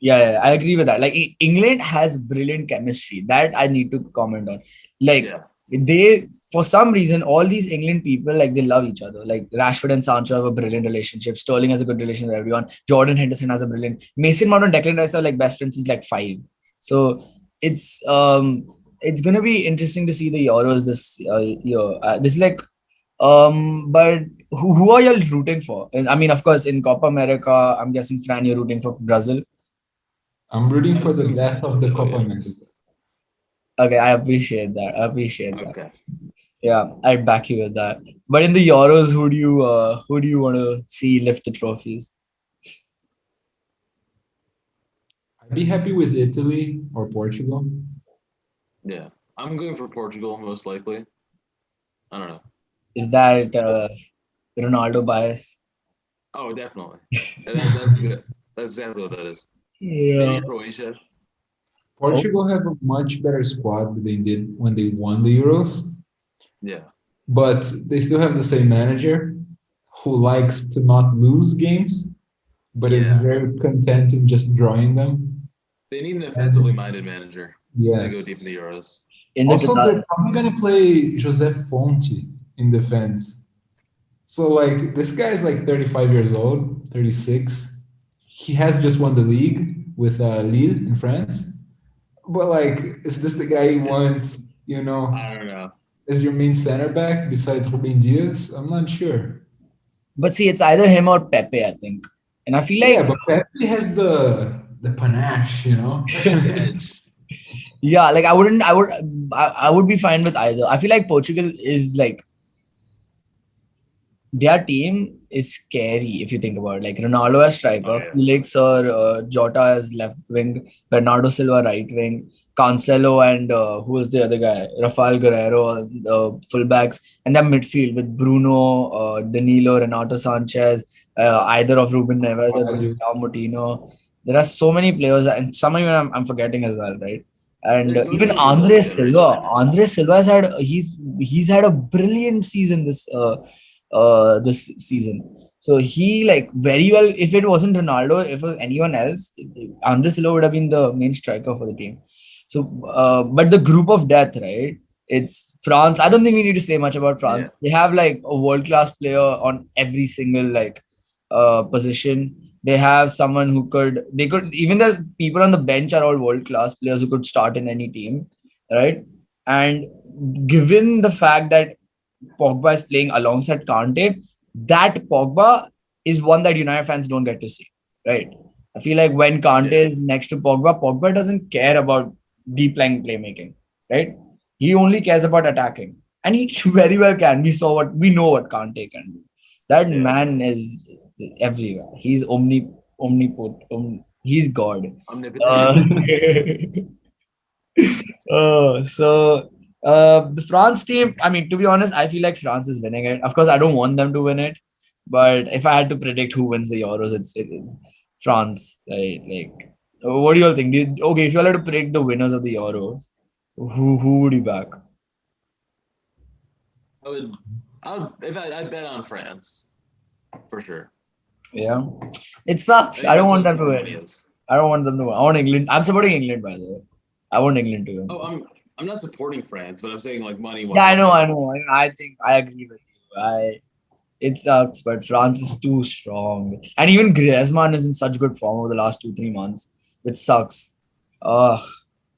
[SPEAKER 1] Yeah, I agree with that. Like England has brilliant chemistry that I need to comment on. Like
[SPEAKER 2] Yeah.
[SPEAKER 1] they, for some reason, all these England people, like they love each other. Like Rashford and Sancho have a brilliant relationship. Sterling has a good relation with everyone. Jordan Henderson has a brilliant. Mason Mount and Declan Rice are like best friends since like 5. So it's it's gonna be interesting to see the Euros this year. This is like but who are you rooting for? And I mean, of course, in Copa America, I'm guessing Fran, you're rooting for Brazil.
[SPEAKER 3] I'm rooting
[SPEAKER 2] I
[SPEAKER 3] for the
[SPEAKER 2] assume
[SPEAKER 3] death of the
[SPEAKER 2] so,
[SPEAKER 3] Copa
[SPEAKER 2] yeah.
[SPEAKER 3] America.
[SPEAKER 1] Okay, I appreciate that.
[SPEAKER 2] Okay.
[SPEAKER 1] Yeah, I'd back you with that. But in the Euros, who do you want to see lift the trophies?
[SPEAKER 3] I'd be happy with Italy or Portugal.
[SPEAKER 2] Yeah. I'm going for Portugal most likely. I don't know.
[SPEAKER 1] Is that Ronaldo bias?
[SPEAKER 2] Oh, definitely. That's good. That's exactly what that is.
[SPEAKER 1] Yeah.
[SPEAKER 2] Maybe Croatia.
[SPEAKER 3] Portugal have a much better squad than they did when they won the Euros,
[SPEAKER 2] Yeah.
[SPEAKER 3] but they still have the same manager who likes to not lose games, but is
[SPEAKER 2] Yeah.
[SPEAKER 3] very content in just drawing them.
[SPEAKER 2] They need an offensively minded manager to go
[SPEAKER 3] Yes.
[SPEAKER 2] deep in the Euros.
[SPEAKER 1] In the
[SPEAKER 3] Also, they're probably going to play José Fonte in defense. So, like, this guy is like 35 years old, 36. He has just won the league with Lille in France. But, like, is this the guy you want,
[SPEAKER 2] I don't know.
[SPEAKER 3] as your main center back besides Ruben Diaz? I'm not sure.
[SPEAKER 1] But see, it's either him or Pepe, I think. And I feel
[SPEAKER 3] Yeah,
[SPEAKER 1] like,
[SPEAKER 3] but Pepe has the panache,
[SPEAKER 2] The edge.
[SPEAKER 1] yeah, like I would be fine with either. I feel like Portugal is like their team is scary if you think about it. Like Ronaldo as striker,
[SPEAKER 2] Oh, yeah.
[SPEAKER 1] Felix or Jota as left wing, Bernardo Silva right wing, Cancelo and who was the other guy? Rafael Guerrero, fullbacks, and then midfield with Bruno, Danilo, Renato Sanchez, either of Ruben Neves or Moutinho. There are so many players, and some of them I'm forgetting as well, right? And
[SPEAKER 2] They're going
[SPEAKER 1] even
[SPEAKER 2] through a rebuilding generation.
[SPEAKER 1] Andre Silva has had he's had a brilliant season this season. So he like very well. If it wasn't Ronaldo, if it was anyone else, Andre Silva would have been the main striker for the team. So, but the group of death, right? It's France. I don't think we need to say much about France.
[SPEAKER 2] Yeah.
[SPEAKER 1] They have like a world class player on every single like position. They have someone who they could even the people on the bench are all world class players who could start in any team, right? And given the fact that Pogba is playing alongside Kante, that Pogba is one that United fans don't get to see, right? I feel like when Kante is next to Pogba, Pogba doesn't care about deep line playmaking, right? He only cares about attacking, and he very well can. We know what Kante can do. That man is everywhere. He's omnipotent. He's God.
[SPEAKER 2] Omnipotent.
[SPEAKER 1] So the France team, I mean, to be honest, I feel like France is winning it. Of course, I don't want them to win it, but if I had to predict who wins the Euros, it's France, right? Like, what do you all think? Okay, if you all had to predict the winners of the Euros, who would you back?
[SPEAKER 2] I'd bet on France for sure.
[SPEAKER 1] Yeah, it sucks. I don't want them to win. I don't want them to win. I want England. I'm supporting England, by the way. I want England to win.
[SPEAKER 2] Oh, I'm not supporting France, but I'm saying like money.
[SPEAKER 1] Yeah, I know. I think I agree with you. It sucks, but France is too strong. And even Griezmann is in such good form over the last 2-3 months, which sucks. Ugh,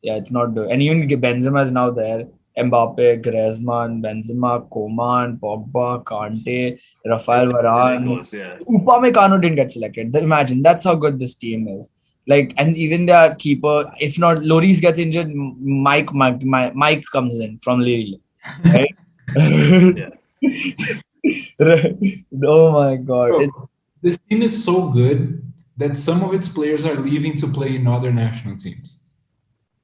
[SPEAKER 1] yeah, it's not good. And even Benzema is now there. Mbappe, Griezmann, Benzema, Coman, Pogba, Kante, Rafael Varane.
[SPEAKER 2] Yeah.
[SPEAKER 1] Upamecano didn't get selected. Imagine, that's how good this team is. Like, and even their keeper, if not Lloris gets injured, Mike comes in from Lille, right?
[SPEAKER 2] Yeah.
[SPEAKER 1] Oh my god.
[SPEAKER 3] Bro, this team is so good that some of its players are leaving to play in other national teams.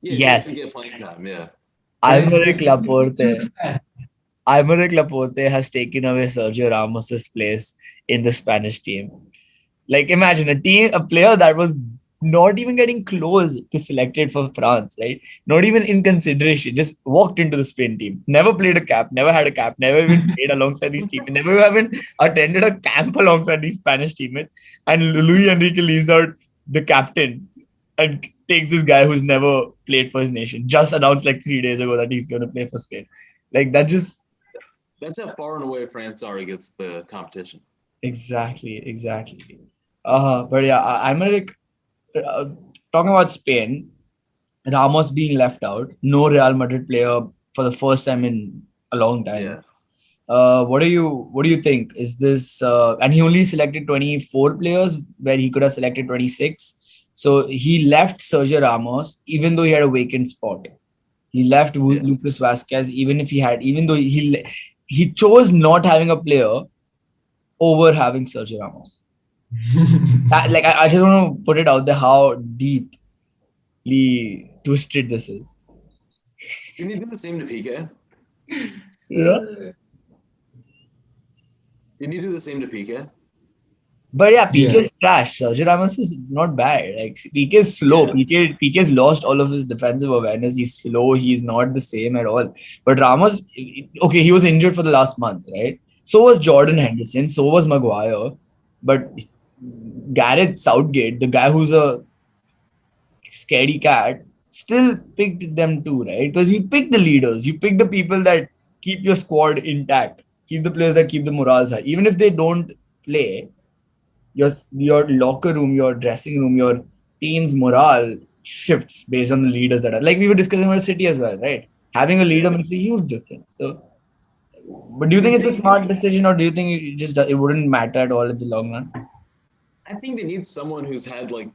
[SPEAKER 1] Yes.
[SPEAKER 2] To get playing time, yeah.
[SPEAKER 1] Aymeric Laporte has taken away Sergio Ramos's place in the Spanish team. Like, imagine a player that was not even getting close to selected for France, right? Not even in consideration, just walked into the Spain team. Never played a cap, never had a cap, never even played alongside these teammates, never even attended a camp alongside these Spanish teammates. And Luis Enrique leaves out the captain and takes this guy who's never played for his nation. Just announced like 3 days ago that he's going to play for Spain. Like, that's
[SPEAKER 2] how far and away France are against the competition.
[SPEAKER 1] Exactly. But yeah, I'm like talking about Spain. Ramos being left out. No Real Madrid player for the first time in a long time.
[SPEAKER 2] Yeah.
[SPEAKER 1] What do you think? Is this and he only selected 24 players where he could have selected 26. So he left Sergio Ramos even though he had a vacant spot. He left Lucas Vazquez even though he chose not having a player over having Sergio Ramos. I just want to put it out there how deeply twisted this is.
[SPEAKER 2] Didn't he do the same to Piqué?
[SPEAKER 1] Yeah.
[SPEAKER 2] Didn't he do the same to Piqué?
[SPEAKER 1] But yeah, Piqué is trash. Sergio Ramos is not bad. Like, Piqué is slow. Piqué's lost all of his defensive awareness. He's slow. He's not the same at all. But Ramos, okay, he was injured for the last month, right? So was Jordan Henderson. So was Maguire. But Gareth Southgate, the guy who's a scaredy cat, still picked them too, right? Because you pick the leaders. You pick the people that keep your squad intact. Keep the players that keep the morale high. Even if they don't play, your locker room, your dressing room, your team's morale shifts based on the leaders that are like we were discussing about City as well, right? Having a leader makes a huge difference. So, but do you think it's a smart decision, or do you think it wouldn't matter at all in the long run?
[SPEAKER 2] I think they need someone who's had the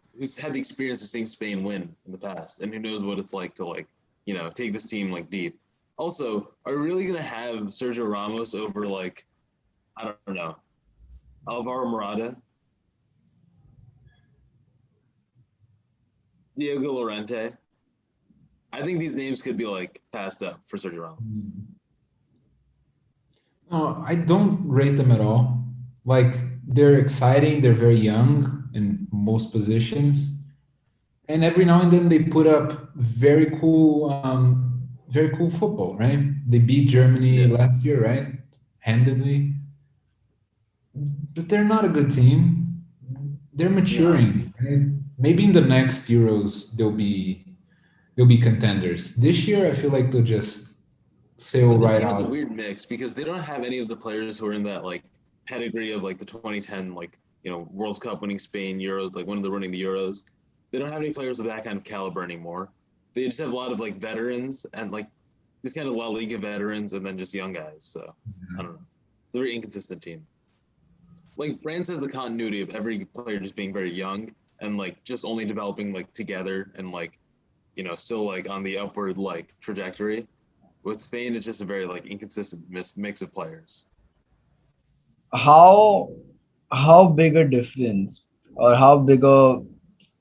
[SPEAKER 2] experience of seeing Spain win in the past and who knows what it's like to take this team deep. Also, are we really gonna have Sergio Ramos over I don't know, Alvaro Morata? Diego Llorente. I think these names could be passed up for Sergio Ramos.
[SPEAKER 3] No, I don't rate them at all. They're exciting. They're very young in most positions, and every now and then they put up very cool football. Right? They beat Germany last year, right? Handedly, but they're not a good team. They're maturing. Right? Maybe in the next Euros they'll be contenders. This year I feel like they'll just sail right out.
[SPEAKER 2] It's a weird mix because they don't have any of the players who are in that pedigree of the 2010 World Cup winning Spain Euros, when they're winning the Euros. They don't have any players of that kind of caliber anymore. They just have a lot of veterans and just kind of La Liga veterans and then just young guys. So I don't know. It's a very inconsistent team. France has the continuity of every player just being very young and just only developing together and still on the upward trajectory. With Spain, it's just a very inconsistent mix of players.
[SPEAKER 1] How big a difference or how big a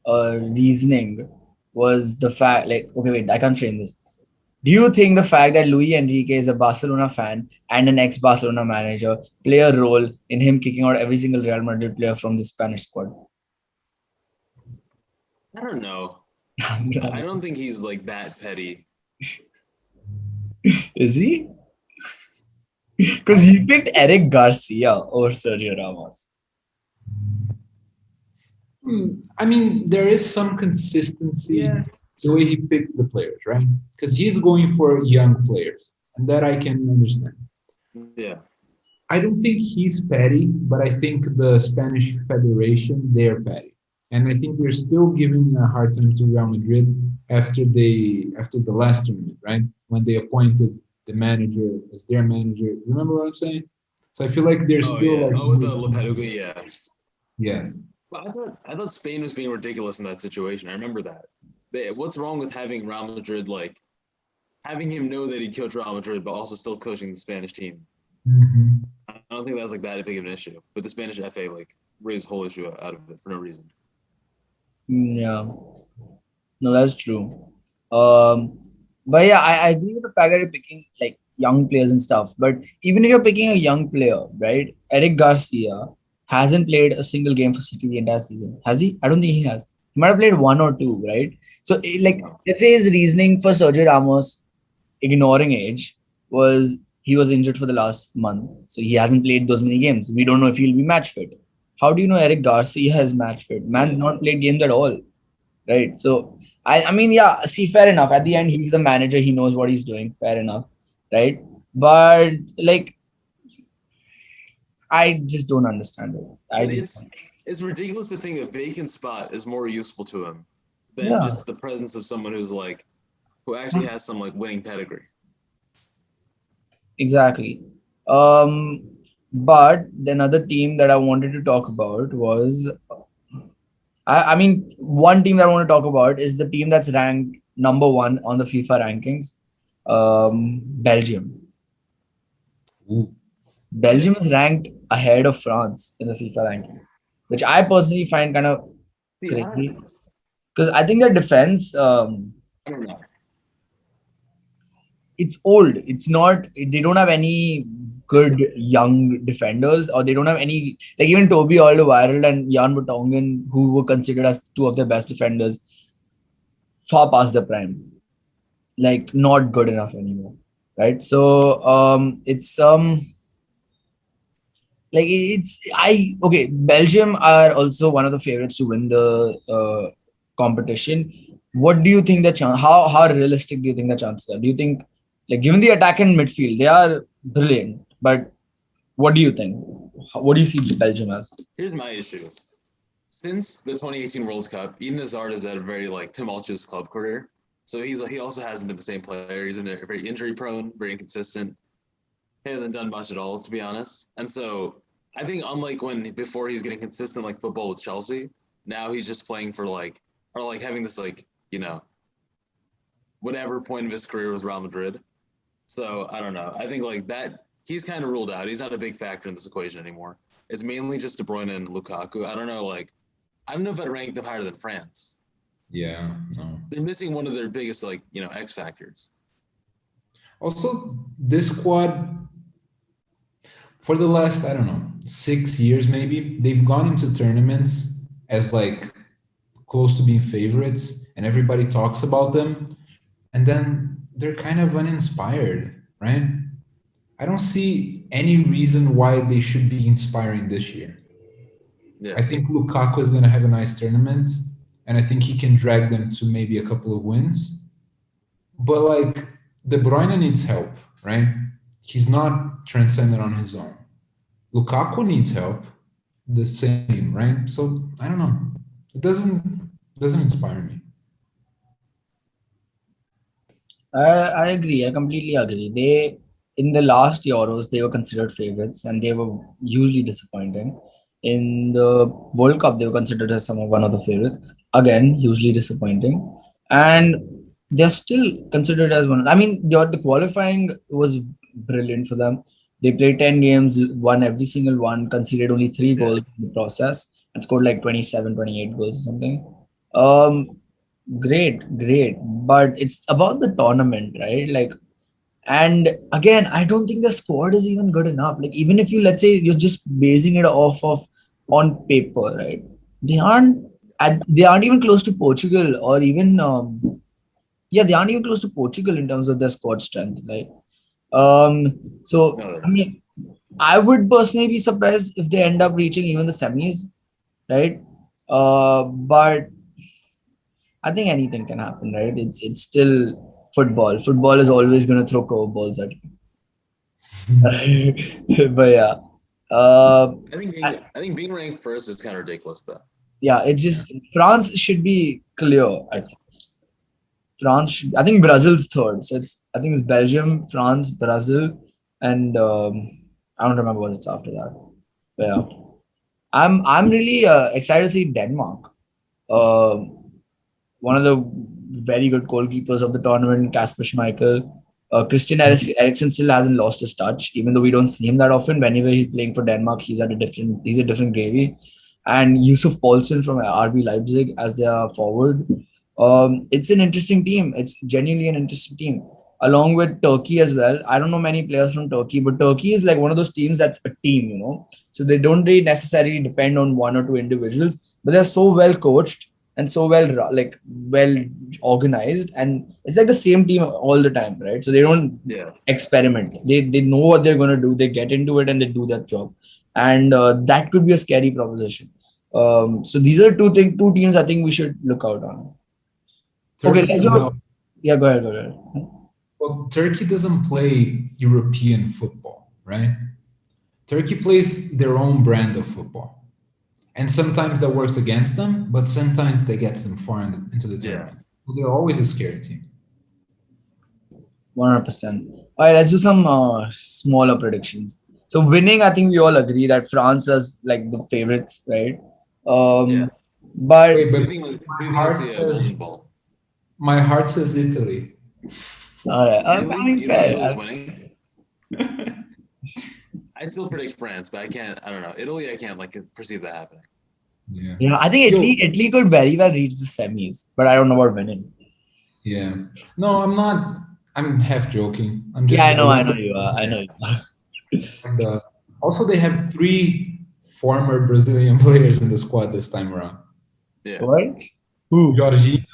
[SPEAKER 1] reasoning was the fact okay, wait, I can't frame this. Do you think the fact that Luis Enrique is a Barcelona fan and an ex-Barcelona manager play a role in him kicking out every single Real Madrid player from the Spanish squad?
[SPEAKER 2] I don't know. I don't think he's that petty.
[SPEAKER 1] Is he? Because he picked Eric Garcia over Sergio Ramos.
[SPEAKER 3] I mean, there is some consistency the way he picked the players, right? Because he's going for young players, and that I can understand.
[SPEAKER 2] Yeah.
[SPEAKER 3] I don't think he's petty, but I think the Spanish Federation, they're petty. And I think they're still giving a hard time to Real Madrid after the last tournament, right? When they appointed the manager as their manager. Remember what I'm saying? So I feel like they're still like
[SPEAKER 2] with the Lopetegui, yeah.
[SPEAKER 3] yes.
[SPEAKER 2] But I thought Spain was being ridiculous in that situation. I remember that. What's wrong with having Real Madrid, like having him know that he'd coach Real Madrid, but also still coaching the Spanish team?
[SPEAKER 3] Mm-hmm.
[SPEAKER 2] I don't think that was like that big of an issue. But the Spanish FA like raised the whole issue out of it for no reason.
[SPEAKER 1] Yeah, no, that's true. But yeah, I agree with the fact that you're picking like young players and stuff. But even if you're picking a young player, right? Eric Garcia hasn't played a single game for City the entire season. Has he? I don't think he has. He might have played one or two, right? So, like, let's say his reasoning for Sergio Ramos ignoring age was he was injured for the last month, so he hasn't played those many games. We don't know if he'll be match fit. How do you know Eric Garcia is match fit? Man's not played games at all, right? So I mean, yeah, see, fair enough. At the end, he's the manager. He knows what he's doing. Fair enough, right? But like, I just don't understand it.
[SPEAKER 2] It's ridiculous to think a vacant spot is more useful to him than
[SPEAKER 1] Yeah.
[SPEAKER 2] just the presence of someone who actually has some like winning pedigree.
[SPEAKER 1] Exactly. But the another team that I wanted to talk about was, I mean, one team that I want to talk about is the team that's ranked number one on the FIFA rankings, Belgium.
[SPEAKER 3] Ooh.
[SPEAKER 1] Belgium is ranked ahead of France in the FIFA rankings, which I personally find kind of crazy because I think their defense,
[SPEAKER 2] I don't know.
[SPEAKER 1] it's old. It's not. They don't have any good young defenders, or they don't have any like even Toby Alderweireld and Jan Vertonghen, who were considered as two of the best defenders, far past the prime. Like not good enough anymore, right? So it's like it's I okay. Belgium are also one of the favorites to win the competition. What do you think the chance? How realistic do you think the chances are? Do you think like given the attack and midfield, they are brilliant, but what do you think? What do you see Belgium as?
[SPEAKER 2] Here's my issue. Since the 2018 World Cup, Eden Hazard has had a very like tumultuous club career. So he also hasn't been the same player. He's been very injury prone, very inconsistent. He hasn't done much at all, to be honest. And so I think unlike when before he was getting consistent like football with Chelsea, now he's just playing for like having this like, whatever point of his career was Real Madrid. So I don't know. I think like that he's kind of ruled out. He's not a big factor in this equation anymore. It's mainly just De Bruyne and Lukaku. I don't know if I'd rank them higher than France.
[SPEAKER 3] Yeah, no.
[SPEAKER 2] They're missing one of their biggest X factors.
[SPEAKER 3] Also, this squad for the last, I don't know, 6 years maybe, they've gone into tournaments as like close to being favorites and everybody talks about them. And then they're kind of uninspired, right? I don't see any reason why they should be inspiring this year.
[SPEAKER 2] Yeah.
[SPEAKER 3] I think Lukaku is going to have a nice tournament, and I think he can drag them to maybe a couple of wins. But like De Bruyne needs help, right? He's not transcendent on his own. Lukaku needs help, the same, right? So I don't know. It doesn't inspire me.
[SPEAKER 1] I agree. I completely agree. They in the last Euros they were considered favorites and they were hugely disappointing. In the World Cup they were considered as one of the favorites. Again, hugely disappointing. And they're still considered as one. I mean, the qualifying was brilliant for them. They played 10 games, won every single one, conceded only 3 goals in the process, and scored like 27, 28 goals or something. Great, but it's about the tournament, right? Like, and again, I don't think the squad is even good enough. Like, even if let's say you're just basing it off of on paper, right? They aren't even close to Portugal or even they aren't even close to Portugal in terms of their squad strength, right? So
[SPEAKER 2] No,
[SPEAKER 1] I mean, I would personally be surprised if they end up reaching even the semis, right? But I think anything can happen, right? It's still football. Football is always going to throw curveballs at you. But yeah, uh,
[SPEAKER 2] I think being ranked first is kind of ridiculous though.
[SPEAKER 1] yeah. It's
[SPEAKER 3] Yeah.
[SPEAKER 1] just France should be clear at first. France, should, I think Brazil's third. So I think it's Belgium, France, Brazil, and I don't remember what it's after that. But yeah, I'm really excited to see Denmark. Uh, One of the very good goalkeepers of the tournament, Kasper Schmeichel. Christian Eriksen still hasn't lost his touch, even though we don't see him that often. Whenever he's playing for Denmark, he's a different gravy. And Yusuf Poulsen from RB Leipzig as their forward. It's an interesting team. It's genuinely an interesting team. Along with Turkey as well. I don't know many players from Turkey, but Turkey is like one of those teams that's a team, you know. So they don't really necessarily depend on one or two individuals, but they're so well coached and so well organized, and it's like the same team all the time, right? So they don't
[SPEAKER 2] Yeah.
[SPEAKER 1] experiment. They know what they're going to do. They get into it and they do that job, and that could be a scary proposition. So these are two teams I think we should look out on. Okay,
[SPEAKER 3] Turkey,
[SPEAKER 1] let's go. Yeah, go ahead.
[SPEAKER 3] well, Turkey doesn't play European football, right? Turkey plays their own brand of football. And sometimes that works against them, but sometimes that gets them far into the tournament. So they're always a scary team.
[SPEAKER 1] 100%. All right, let's do some smaller predictions. So winning, I think we all agree that France is like the favorites, right?
[SPEAKER 2] Yeah.
[SPEAKER 1] But
[SPEAKER 3] Wait, but
[SPEAKER 2] Who do you think
[SPEAKER 3] my
[SPEAKER 2] will
[SPEAKER 3] heart
[SPEAKER 2] see a golden
[SPEAKER 3] says
[SPEAKER 2] ball?
[SPEAKER 3] my heart says Italy.
[SPEAKER 1] all right, I
[SPEAKER 2] Italy?
[SPEAKER 1] mean,
[SPEAKER 2] You think
[SPEAKER 1] fair.
[SPEAKER 2] Italy's winning? I'd still predict France, but I can't. I don't know. Italy, I can't like perceive that happening.
[SPEAKER 3] Yeah.
[SPEAKER 1] Yeah, I think
[SPEAKER 3] Yo,
[SPEAKER 1] Italy could very well reach the semis, but I don't know about winning.
[SPEAKER 3] yeah. No, I'm not. I'm half joking. I'm
[SPEAKER 1] Yeah,
[SPEAKER 3] just. I
[SPEAKER 1] I
[SPEAKER 3] want
[SPEAKER 1] know
[SPEAKER 3] to.
[SPEAKER 1] you are. I know you are.
[SPEAKER 3] And also, they have three former Brazilian players in the squad this time around.
[SPEAKER 2] Yeah.
[SPEAKER 1] What? Who?
[SPEAKER 3] Jorginho,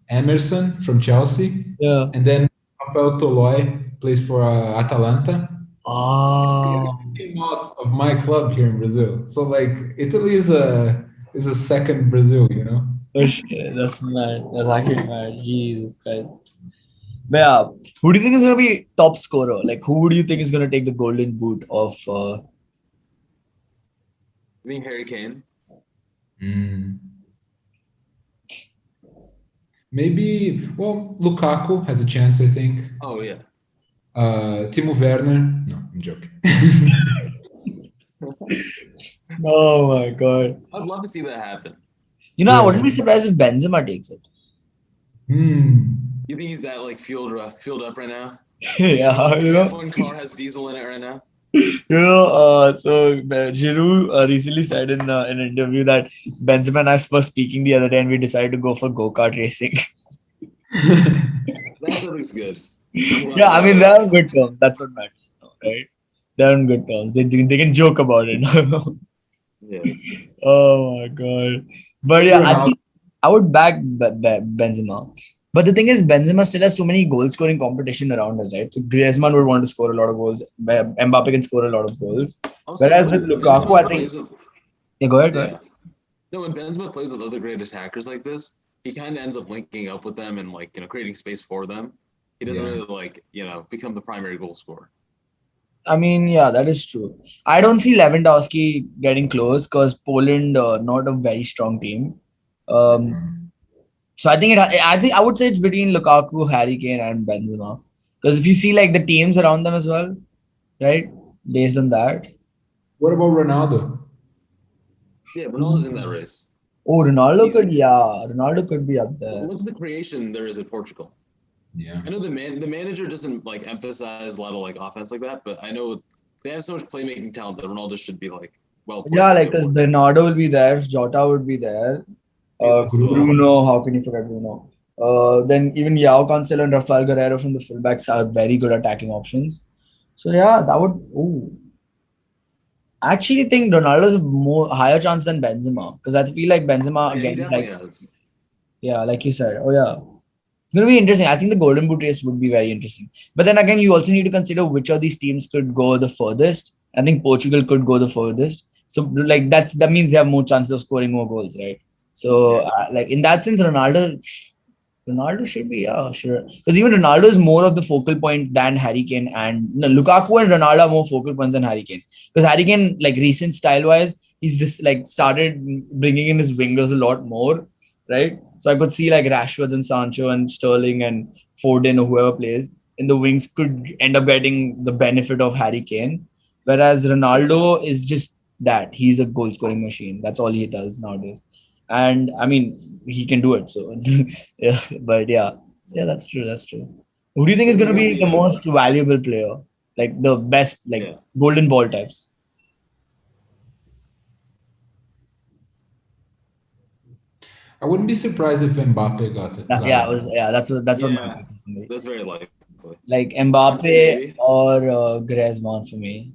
[SPEAKER 3] Emerson from Chelsea,
[SPEAKER 1] Yeah.
[SPEAKER 3] and then Rafael Toloi plays for Atalanta.
[SPEAKER 1] Oh,
[SPEAKER 3] Came out of my club here in Brazil. So like Italy is a second Brazil, you know.
[SPEAKER 1] oh shit. That's mad. That's actually mad. Jesus Christ. But yeah, who do you think is going to be top scorer? Like, who do you think is going to take the golden boot of?
[SPEAKER 2] You think Harry Kane?
[SPEAKER 3] Mm. Maybe Lukaku has a chance, I think.
[SPEAKER 2] Oh yeah.
[SPEAKER 3] Timo Werner. No, I'm joking.
[SPEAKER 1] Oh my god.
[SPEAKER 2] I'd love to see that happen.
[SPEAKER 1] You know, I
[SPEAKER 3] Yeah.
[SPEAKER 1] wouldn't be surprised if Benzema takes it.
[SPEAKER 2] You think he's that like fueled up right now?
[SPEAKER 1] Yeah,
[SPEAKER 2] The F1 car has diesel in it right now.
[SPEAKER 1] Giroud recently said in an interview that Benzema and I were speaking the other day, and we decided to go for go-kart racing.
[SPEAKER 2] That looks good.
[SPEAKER 1] Yeah, I mean they're on good terms. That's what matters, now, right? They're on good terms. They can joke about it.
[SPEAKER 2] Yeah.
[SPEAKER 1] Oh my god! But yeah,
[SPEAKER 3] Ronaldo.
[SPEAKER 1] I would back Benzema. But the thing is, Benzema still has too many goal-scoring competition around us, right? So Griezmann would want to score a lot of goals. Mbappe can score a lot of goals.
[SPEAKER 2] Also,
[SPEAKER 1] Whereas with
[SPEAKER 2] when
[SPEAKER 1] Lukaku,
[SPEAKER 2] Benzema
[SPEAKER 1] I think.
[SPEAKER 2] plays with-
[SPEAKER 1] Yeah, go ahead.
[SPEAKER 2] yeah. No, when Benzema plays with other great attackers like this, he kind of ends up linking up with them and like creating space for them. He doesn't
[SPEAKER 3] Yeah.
[SPEAKER 2] really become the primary goal scorer.
[SPEAKER 1] I mean, yeah, that is true. I don't see Lewandowski getting close because Poland not a very strong team. So I think I would say it's between Lukaku, Harry Kane, and Benzema. Because if you see like the teams around them as well, right? Based on that.
[SPEAKER 3] What about Ronaldo?
[SPEAKER 2] Yeah, Ronaldo's in that race.
[SPEAKER 1] Oh, Ronaldo could be up there.
[SPEAKER 2] Look at the creation there is in Portugal.
[SPEAKER 3] Yeah.
[SPEAKER 2] I know the manager doesn't like emphasize a lot of like offense like that, but I know they have so much playmaking talent that Ronaldo should be like well.
[SPEAKER 1] Yeah, like because Bernardo will be there, Jota would be there. Bruno, how can you forget Bruno? Then even Yao Cancelo and Rafael Guerreiro from the fullbacks are very good attacking options. So yeah, that would. Ooh. I actually think Ronaldo's a more higher chance than Benzema because I feel like Benzema
[SPEAKER 2] He
[SPEAKER 1] again,
[SPEAKER 2] definitely
[SPEAKER 1] like
[SPEAKER 2] has.
[SPEAKER 1] yeah, like you said. Oh yeah, It's going to be interesting. I think the Golden Boot race would be very interesting. But then again, you also need to consider which of these teams could go the furthest. I think Portugal could go the furthest. So like that means they have more chances of scoring more goals, right? So like in that sense, Ronaldo should be, yeah, sure. Because even Ronaldo is more of the focal point than Harry Kane, and no, Lukaku and Ronaldo are more focal points than Harry Kane. Because Harry Kane, like recent style wise, he's just like started bringing in his wingers a lot more, right? So I could see like Rashford and Sancho and Sterling and Foden or whoever plays in the wings could end up getting the benefit of Harry Kane. Whereas Ronaldo is just that. He's a goal scoring machine. That's all he does nowadays. And I mean, he can do it. So, yeah, but yeah. So, yeah, that's true. That's true. Who do you think is going to be the most valuable player? Like the best, like golden ball types?
[SPEAKER 3] I wouldn't be surprised if Mbappe got it.
[SPEAKER 1] That's what
[SPEAKER 2] That's very likely.
[SPEAKER 1] Like Mbappe or Griezmann for me.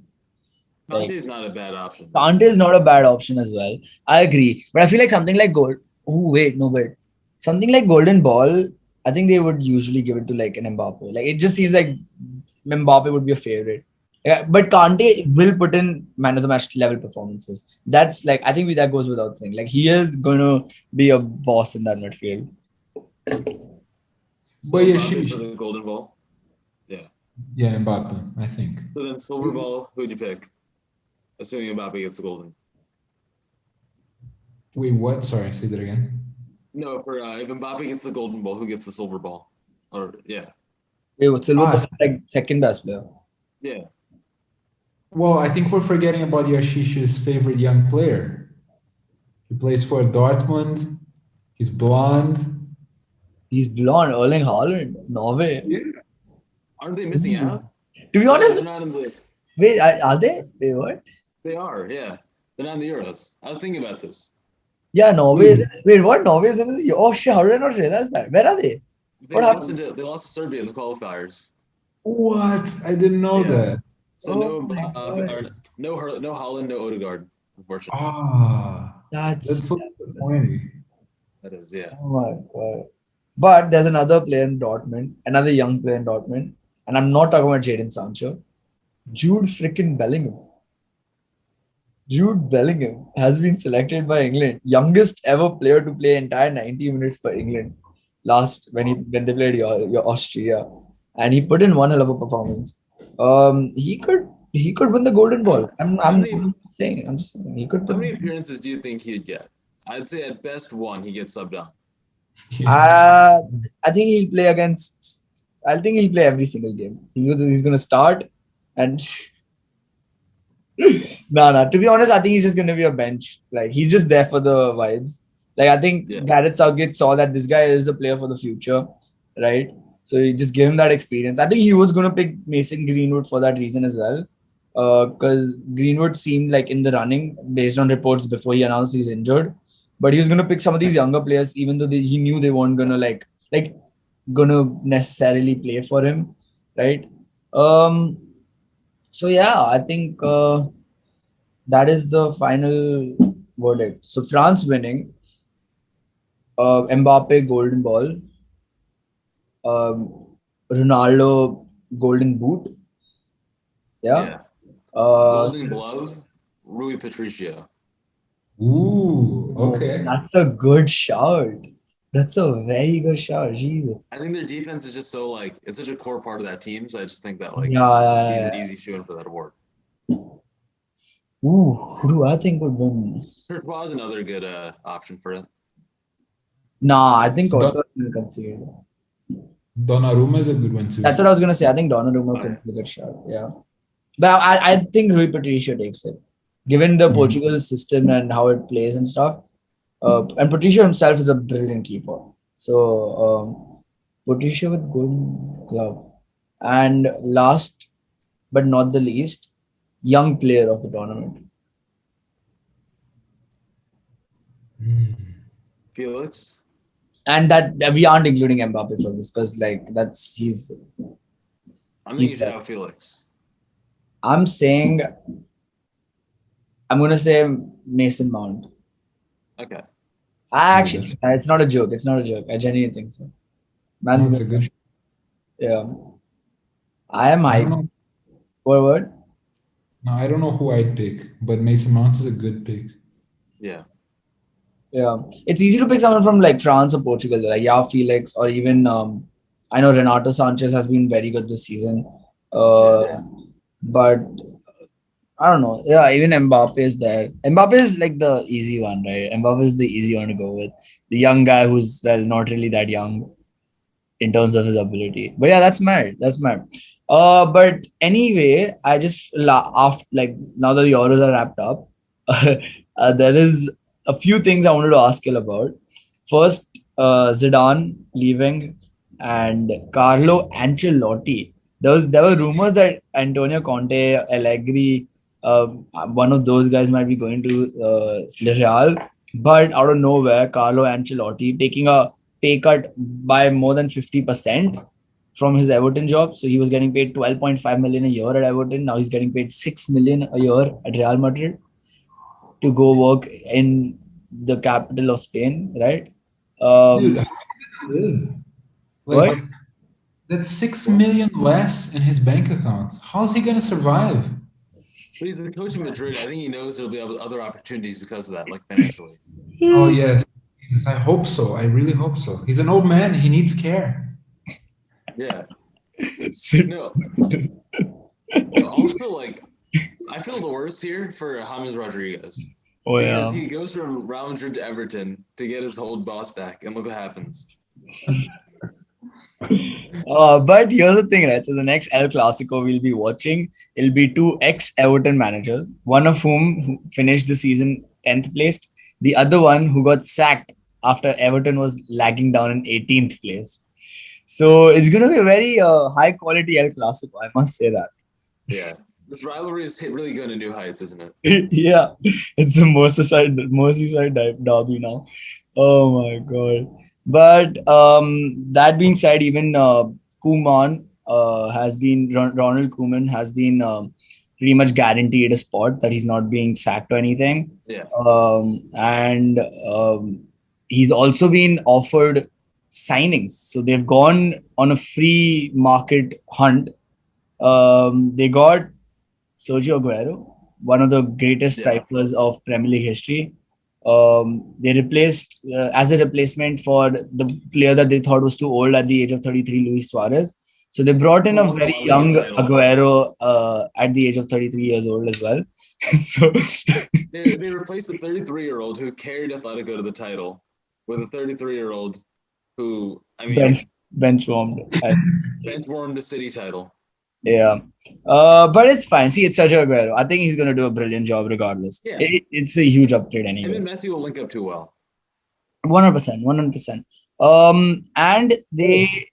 [SPEAKER 2] Kante is not a bad option.
[SPEAKER 1] Kante is not a bad option as well. I agree, but I feel like something like gold. Oh wait, no wait. Something like golden ball. I think they would usually give it to like an Mbappe. Like it just seems like Mbappe would be a favorite. Yeah, but Kante will put in man of the match level performances. That's like I think that goes without saying. Like he is going to be a boss in that midfield.
[SPEAKER 3] But Yashish
[SPEAKER 2] for the golden ball.
[SPEAKER 3] Yeah, Mbappe, I think.
[SPEAKER 2] So then silver ball, who'd you pick? Assuming Mbappe gets the golden.
[SPEAKER 3] Wait, what? Sorry, say that again.
[SPEAKER 2] No, for if Mbappe gets the golden ball, who gets the silver ball? Or
[SPEAKER 1] Wait, what's silver ball? Like second best player.
[SPEAKER 2] Yeah.
[SPEAKER 3] Well, I think we're forgetting about Yashish's favorite young player. He plays for Dortmund. He's blonde.
[SPEAKER 1] He's blonde. Erling Haaland. Norway.
[SPEAKER 3] Yeah.
[SPEAKER 2] Aren't they missing out?
[SPEAKER 1] To be honest,
[SPEAKER 2] they're not in the list.
[SPEAKER 1] Wait, are they? Wait, what?
[SPEAKER 2] They are, yeah. They're not in the Euros. I was thinking about this.
[SPEAKER 1] Yeah, Norway is. Wait, what? Norway is in the. Oh shit! How did I not realize that? Where are they?
[SPEAKER 2] They lost to Serbia in the qualifiers.
[SPEAKER 3] What? I didn't know that.
[SPEAKER 2] So no Haaland, no Odegaard, unfortunately.
[SPEAKER 1] That's
[SPEAKER 3] so disappointing.
[SPEAKER 2] That is, yeah.
[SPEAKER 1] Oh my god! But there's another player in Dortmund, another young player in Dortmund, and I'm not talking about Jadon Sancho. Jude freaking Bellingham. Jude Bellingham has been selected by England, youngest ever player to play entire 90 minutes for England. Last when they played your Austria, and he put in one hell of a performance. He could win the golden ball. I'm just saying he could.
[SPEAKER 2] How many appearances do you think he'd get? I'd say at best one. He gets subbed out.
[SPEAKER 1] I think he'll play against. I think he'll play every single game. He's going to start and. No. To be honest, I think he's just going to be a bench. Like he's just there for the vibes. Like I think Gareth Southgate saw that this guy is a player for the future, right? So he just gave him that experience. I think he was going to pick Mason Greenwood for that reason as well, because Greenwood seemed like in the running based on reports before he announced he's injured. But he was going to pick some of these younger players, even though he knew they weren't going to gonna necessarily play for him, right? So yeah, I think that is the final verdict. So France winning, Mbappe golden ball, Ronaldo golden boot,
[SPEAKER 2] golden glove, Rui Patricio.
[SPEAKER 3] Ooh, okay.
[SPEAKER 1] That's a good shout. That's a very good shout. Jesus.
[SPEAKER 2] I think their defense is just so it's such a core part of that team. So I just think that he's an easy shoe-in for that award.
[SPEAKER 1] Ooh, who do I think would win?
[SPEAKER 2] Courtois is another good option for it.
[SPEAKER 1] Nah, I think Courtois will concede.
[SPEAKER 3] Donnarumma is a good one too.
[SPEAKER 1] That's what I was gonna say. I think Donnarumma could be a good shot. Yeah, but I think Rui Patricio takes it, given the Portugal system and how it plays and stuff. And Patricio himself is a brilliant keeper. So Patricio with golden glove. And last but not the least, young player of the tournament.
[SPEAKER 2] Felix.
[SPEAKER 1] And that we aren't including Mbappe for this because he's.
[SPEAKER 2] I'm thinking Joao Felix.
[SPEAKER 1] I'm gonna say Mason Mount.
[SPEAKER 2] Okay.
[SPEAKER 1] Actually, it's not a joke. I genuinely think so. Man's
[SPEAKER 3] That's a
[SPEAKER 1] good.
[SPEAKER 3] good.
[SPEAKER 1] Yeah. I am
[SPEAKER 3] I don't
[SPEAKER 1] hyped.
[SPEAKER 3] know.
[SPEAKER 1] What?
[SPEAKER 3] No, I don't know who I'd pick, but Mason Mount is a good pick.
[SPEAKER 2] Yeah.
[SPEAKER 1] Yeah. It's easy to pick someone from like France or Portugal, like Felix, or even I know Renato Sanchez has been very good this season.
[SPEAKER 2] Yeah.
[SPEAKER 1] But I don't know. Yeah, even Mbappe is there. Mbappe is like the easy one, right? Mbappe is the easy one to go with. The young guy who's, well, not really that young in terms of his ability. But yeah, that's mad. That's mad. But anyway, I just after, like, now that the Euros are wrapped up, there is a few things I wanted to ask you about. First, Zidane leaving and Carlo Ancelotti. There were rumors that Antonio Conte, Allegri, one of those guys might be going to Real, but out of nowhere, Carlo Ancelotti taking a pay cut by more than 50% from his Everton job. So he was getting paid 12.5 million a year at Everton. Now he's getting paid 6 million a year at Real Madrid to go work in the capital of Spain, right?
[SPEAKER 3] Dude,
[SPEAKER 1] Um,
[SPEAKER 3] how did he live?
[SPEAKER 1] what?
[SPEAKER 3] Like that's six
[SPEAKER 2] What?
[SPEAKER 3] million less in his bank account. How's he gonna survive?
[SPEAKER 2] But he's the coach of Madrid. I think he knows there'll be other opportunities because of that, like financially.
[SPEAKER 3] Oh yes. Jesus, I hope so. I really hope so. He's an old man. He needs care.
[SPEAKER 2] Yeah.
[SPEAKER 1] Six.
[SPEAKER 2] No. But also, like, I feel the worst here for James Rodriguez
[SPEAKER 1] Oh yeah.
[SPEAKER 2] because he goes from Real Madrid to Everton to get his old boss back, and look what happens.
[SPEAKER 1] But here's the thing, right? So the next El Clasico we'll be watching, it'll be two ex-Everton managers, one of whom finished the season 10th place, the other one who got sacked after Everton was lagging down in 18th place. So it's going to be a very high quality El Clasico, I must say that.
[SPEAKER 2] Yeah. This rivalry is really going to new heights, isn't it?
[SPEAKER 1] Yeah, it's the Merseyside derby now. Oh my god! But that being said, even Koeman has been Ronald Koeman has been pretty much guaranteed a spot that he's not being sacked or anything.
[SPEAKER 2] Yeah.
[SPEAKER 1] And he's also been offered signings, so they've gone on a free market hunt. They got Sergio Aguero, one of the greatest
[SPEAKER 2] Yeah.
[SPEAKER 1] strikers of Premier League history. They replaced, as a replacement for the player that they thought was too old at the age of 33, Luis Suarez. So they brought in
[SPEAKER 2] Who
[SPEAKER 1] a
[SPEAKER 2] won the
[SPEAKER 1] very
[SPEAKER 2] La Liga
[SPEAKER 1] young
[SPEAKER 2] title.
[SPEAKER 1] Aguero at the age of 33 years old as well. So
[SPEAKER 2] They replaced the 33-year-old who carried Atletico to the title with a 33-year-old who, I mean,
[SPEAKER 1] bench warmed.
[SPEAKER 2] benchwarmed the City title.
[SPEAKER 1] Yeah. But it's fine. See, it's Sergio Aguero. I think he's going to do a brilliant job regardless.
[SPEAKER 2] Yeah.
[SPEAKER 1] It's a huge upgrade
[SPEAKER 2] Him
[SPEAKER 1] anyway.
[SPEAKER 2] and Messi will link up too well.
[SPEAKER 1] 100%, 100%. And they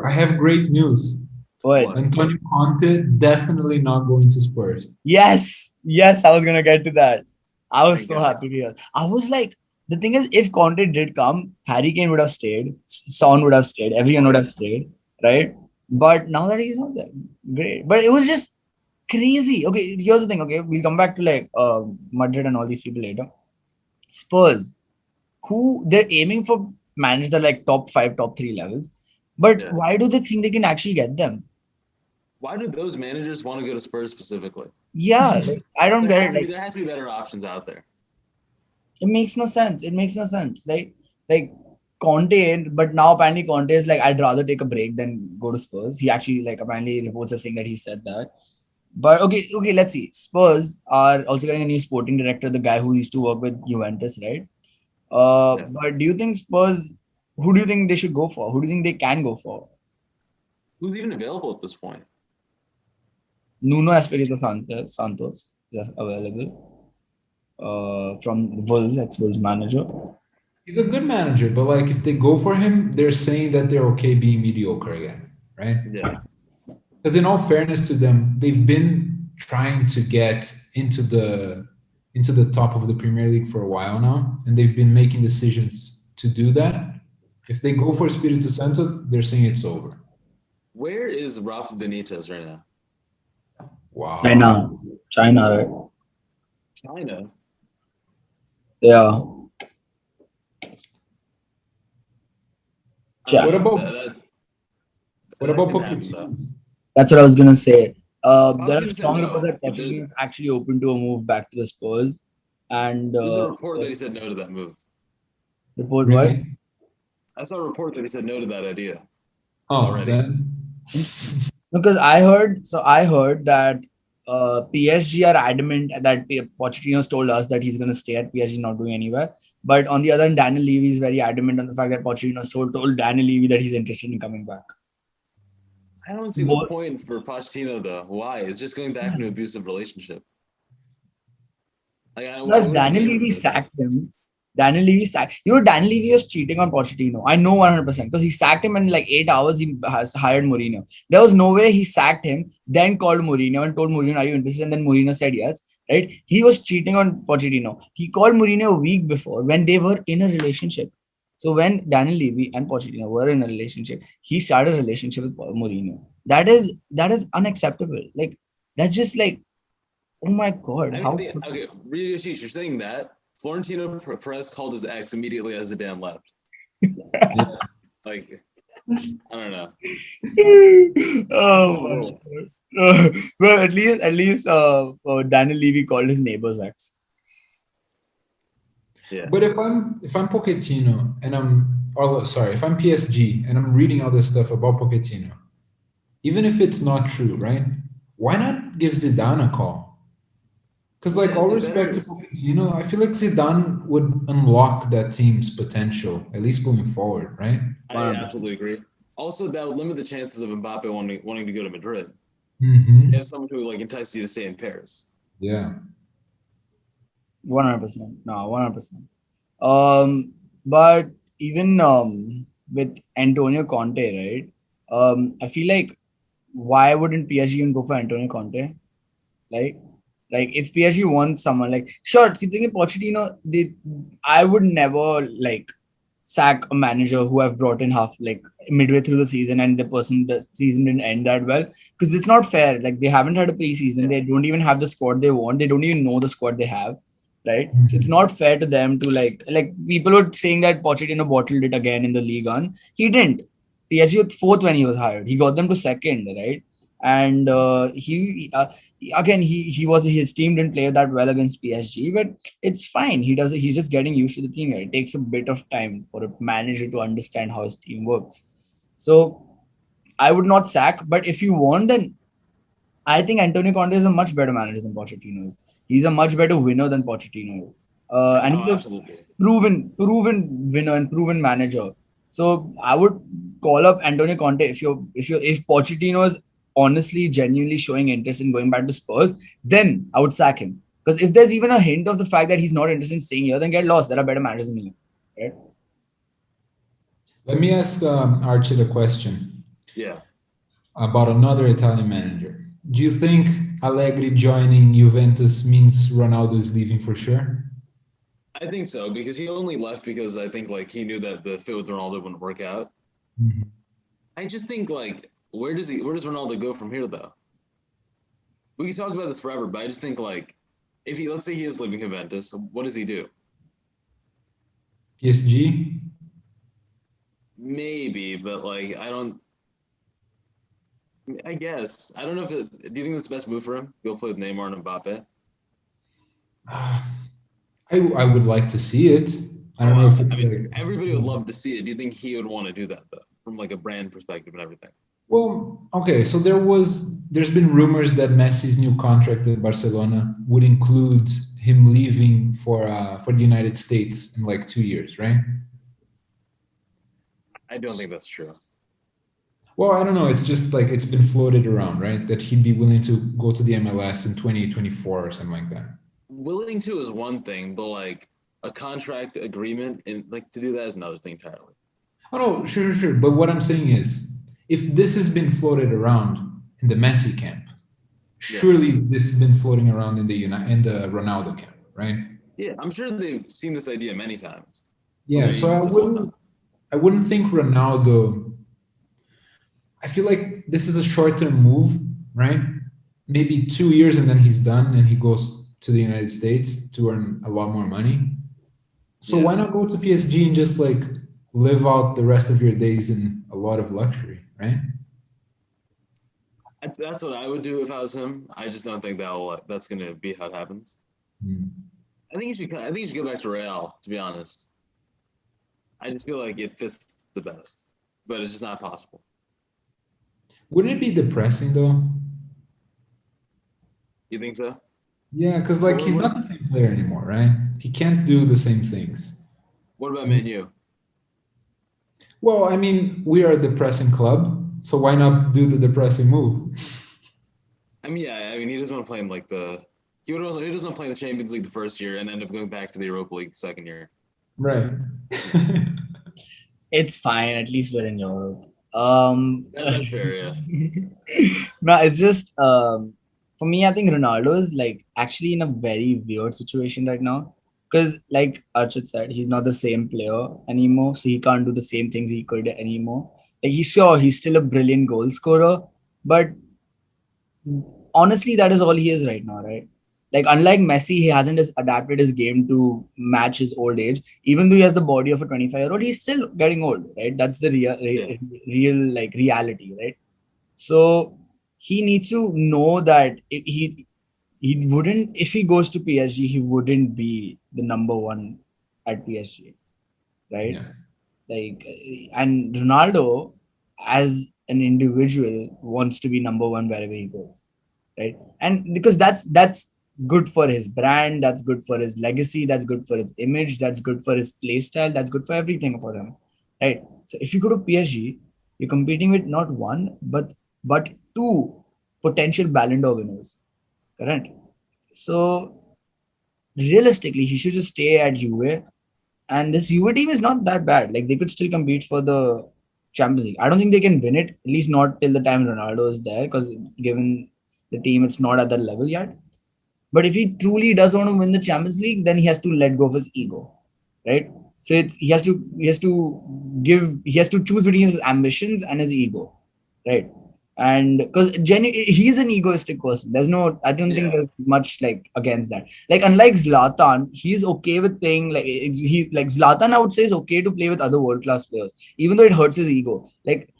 [SPEAKER 3] I have great news.
[SPEAKER 1] what?
[SPEAKER 3] Antonio Conte definitely not going to Spurs.
[SPEAKER 1] Yes, I was gonna get to that. I was
[SPEAKER 2] Thank
[SPEAKER 1] so
[SPEAKER 2] God.
[SPEAKER 1] happy to hear. I was like, the thing is, if Conte did come, Harry Kane would have stayed, Son would have stayed, everyone would have stayed, right? But now that he's not there, great. But it was just crazy. Okay, here's the thing. Okay, we'll come back to like Madrid and all these people later. Spurs, who they're aiming for, manage the like top 5, top 3 levels. But
[SPEAKER 2] Yeah.
[SPEAKER 1] why do they think they can actually get them?
[SPEAKER 2] Why do those managers want to go to Spurs specifically?
[SPEAKER 1] Yeah, like, I don't get it. Like,
[SPEAKER 2] There has to be better options out there.
[SPEAKER 1] it makes no sense. It makes no sense. Like Conte, but now apparently Conte is like, I'd rather take a break than go to Spurs. He actually, like, apparently reports are saying that he said that. But okay, let's see. Spurs are also getting a new sporting director, the guy who used to work with Juventus, right?
[SPEAKER 2] Yeah.
[SPEAKER 1] But do you think Spurs? Who do you think they should go for? Who do you think they can go for?
[SPEAKER 2] Who's even available at this point?
[SPEAKER 1] Nuno Espirito Santos is available from Wolves, ex-Wolves manager.
[SPEAKER 3] He's a good manager, but like if they go for him, they're saying that they're okay being mediocre again, right?
[SPEAKER 2] Yeah.
[SPEAKER 3] Because in all fairness to them, they've been trying to get into the top of the Premier League for a while now, and they've been making decisions to do that. If they go for Espirito Santo, they're saying it's over.
[SPEAKER 2] Where is Rafa Benitez right now?
[SPEAKER 3] Wow.
[SPEAKER 1] China, right?
[SPEAKER 2] China.
[SPEAKER 1] Yeah. Yeah.
[SPEAKER 3] What about
[SPEAKER 2] can happen,
[SPEAKER 3] Pochettino?
[SPEAKER 1] That's what I was gonna say. There are
[SPEAKER 2] Pochettino said
[SPEAKER 1] strong
[SPEAKER 2] no.
[SPEAKER 1] reports that Pochettino is actually open to a move back to the Spurs. And
[SPEAKER 2] There's a report that he said no to that move.
[SPEAKER 1] report what?
[SPEAKER 3] Really?
[SPEAKER 2] I saw a report that he said no to that idea.
[SPEAKER 3] Oh,
[SPEAKER 2] Already.
[SPEAKER 3] then
[SPEAKER 1] Because I heard that PSG are adamant that Pochettino's told us that he's going to stay at PSG, not going anywhere. But on the other hand, Daniel Levy is very adamant on the fact that Pochettino told Daniel Levy that he's interested in coming back.
[SPEAKER 2] I don't see the point for Pochettino though. Why? It's just going back into an abusive relationship.
[SPEAKER 1] Plus, Daniel Levy sacked him. Daniel Levy was cheating on Pochettino. I know 100% because he sacked him in like 8 hours. He has hired Mourinho. There was no way he sacked him, then called Mourinho and told Mourinho, "Are you interested?" And then Mourinho said yes. Right? He was cheating on Pochettino. He called Mourinho a week before when they were in a relationship. So when Daniel Levy and Pochettino were in a relationship, he started a relationship with Mourinho. That is unacceptable. Like that's just like, oh my god! How?
[SPEAKER 2] Okay, really, Yashish, you're saying that Florentino Perez called his ex immediately as Zidane left. Yeah, like, I don't know.
[SPEAKER 1] Oh my god. Well, at least Daniel Levy called his neighbor's ex.
[SPEAKER 2] Yeah.
[SPEAKER 3] But if I'm Pochettino and if I'm PSG and I'm reading all this stuff about Pochettino, even if it's not true, right? Why not give Zidane a call? Because, like, all respect to Pochettino, I feel like Zidane would unlock that team's potential, at least going forward, right?
[SPEAKER 2] I absolutely agree. Also, that would limit the chances of Mbappe wanting to go to Madrid.
[SPEAKER 3] Mm-hmm.
[SPEAKER 2] You have someone who like entices you to stay in Paris.
[SPEAKER 3] Yeah.
[SPEAKER 1] 100%. No, 100%. But even with Antonio Conte, right? I feel like why wouldn't PSG even go for Antonio Conte? Like if PSG wants someone sure, see, thinking Pochettino, I would never sack a manager who I've brought in midway through the season and the season didn't end that well, because it's not fair. Like, they haven't had a preseason, they don't even have the squad they want, they don't even know the squad they have, right? So it's not fair to them to like people were saying that Pochettino bottled it again in the league on. He didn't. PSG was fourth when he was hired. He got them to second, right? And his team didn't play that well against PSG, but it's fine. He's just getting used to the team. It takes a bit of time for a manager to understand how his team works. So I would not sack, but if you want, then I think Antonio Conte is a much better manager than Pochettino is. He's a much better winner than Pochettino is. And he's a proven winner and proven manager. So I would call up Antonio Conte if Pochettino is honestly, genuinely showing interest in going back to Spurs, then I would sack him. Because if there's even a hint of the fact that he's not interested in staying here, then get lost. There are better managers than you, right?
[SPEAKER 3] Let me ask Archit a question.
[SPEAKER 2] Yeah.
[SPEAKER 3] About another Italian manager. Do you think Allegri joining Juventus means Ronaldo is leaving for sure?
[SPEAKER 2] I think so, because he only left because I think he knew that the fit with Ronaldo wouldn't work out.
[SPEAKER 3] Mm-hmm.
[SPEAKER 2] I just think where does Ronaldo go from here though? We can talk about this forever, but I just think if let's say he is leaving Juventus, what does he do?
[SPEAKER 3] PSG?
[SPEAKER 2] Maybe, but I guess. I don't know do you think that's the best move for him? Go play with Neymar and Mbappe?
[SPEAKER 3] I would like to see it. I don't know if it's
[SPEAKER 2] everybody would love to see it. Do you think he would want to do that though, from a brand perspective and everything?
[SPEAKER 3] Well, okay, so there's been rumors that Messi's new contract at Barcelona would include him leaving for the United States in 2 years, right?
[SPEAKER 2] I don't think that's true.
[SPEAKER 3] Well, I don't know. It's just it's been floated around, right? That he'd be willing to go to the MLS in 2024 or something like that.
[SPEAKER 2] Willing to is one thing, but a contract agreement and to do that is another thing entirely.
[SPEAKER 3] Oh no, sure. But what I'm saying is, if this has been floated around in the Messi camp, surely this has been floating around in the Ronaldo camp, right?
[SPEAKER 2] Yeah, I'm sure they've seen this idea many times.
[SPEAKER 3] Yeah, okay, so I wouldn't think Ronaldo. I feel like this is a short-term move, right? Maybe 2 years and then he's done and he goes to the United States to earn a lot more money. So why not go to PSG and just live out the rest of your days in a lot of luxury, right?
[SPEAKER 2] That's what I would do if I was him. I just don't think that's gonna be how it happens.
[SPEAKER 3] Mm.
[SPEAKER 2] I think you should go back to Real. To be honest, I just feel like it fits the best, but it's just not possible.
[SPEAKER 3] Wouldn't it be depressing though?
[SPEAKER 2] You think so?
[SPEAKER 3] Yeah, because like he's not the same player anymore, right? He can't do the same things.
[SPEAKER 2] What about Man U?
[SPEAKER 3] Well, I mean, we are a depressing club, so why not do the depressing move?
[SPEAKER 2] I mean, yeah. I mean, he doesn't want to play in like he doesn't want to play in the Champions League the first year and end up going back to the Europa League the second year.
[SPEAKER 3] Right.
[SPEAKER 1] It's fine. At least we're in Europe.
[SPEAKER 2] That's fair, yeah.
[SPEAKER 1] No, it's just for me. I think Ronaldo is like actually in a very weird situation right now because, like Archit said, he's not the same player anymore, so he can't do the same things he could anymore. Like he's still a brilliant goal scorer, but honestly, that is all he is right now, right? Like unlike Messi, he hasn't adapted his game to match his old age. Even though he has the body of a 25-year-old, he's still getting old, right? That's the real like reality, right? So he needs to know that he wouldn't, if he goes to PSG, he wouldn't be the number one at PSG, right?
[SPEAKER 3] Yeah.
[SPEAKER 1] Like, and Ronaldo as an individual wants to be number one wherever he goes, right? And because that's good for his brand, that's good for his legacy, that's good for his image, that's good for his play style, that's good for everything for him, right? So if you go to PSG, you're competing with not one but two potential Ballon d'Or winners, correct? So realistically, he should just stay at Juve, and this Juve team is not that bad. Like they could still compete for the Champions League. I don't think they can win it, at least not till the time Ronaldo is there, because given the team, it's not at that level yet. But if he truly does want to win the Champions League, then he has to let go of his ego, right? So he has to choose between his ambitions and his ego, right? And because he is an egoistic person. I don't think there's much like against that. Like unlike Zlatan, he's okay with playing like Zlatan. I would say is okay to play with other world class players, even though it hurts his ego. Like,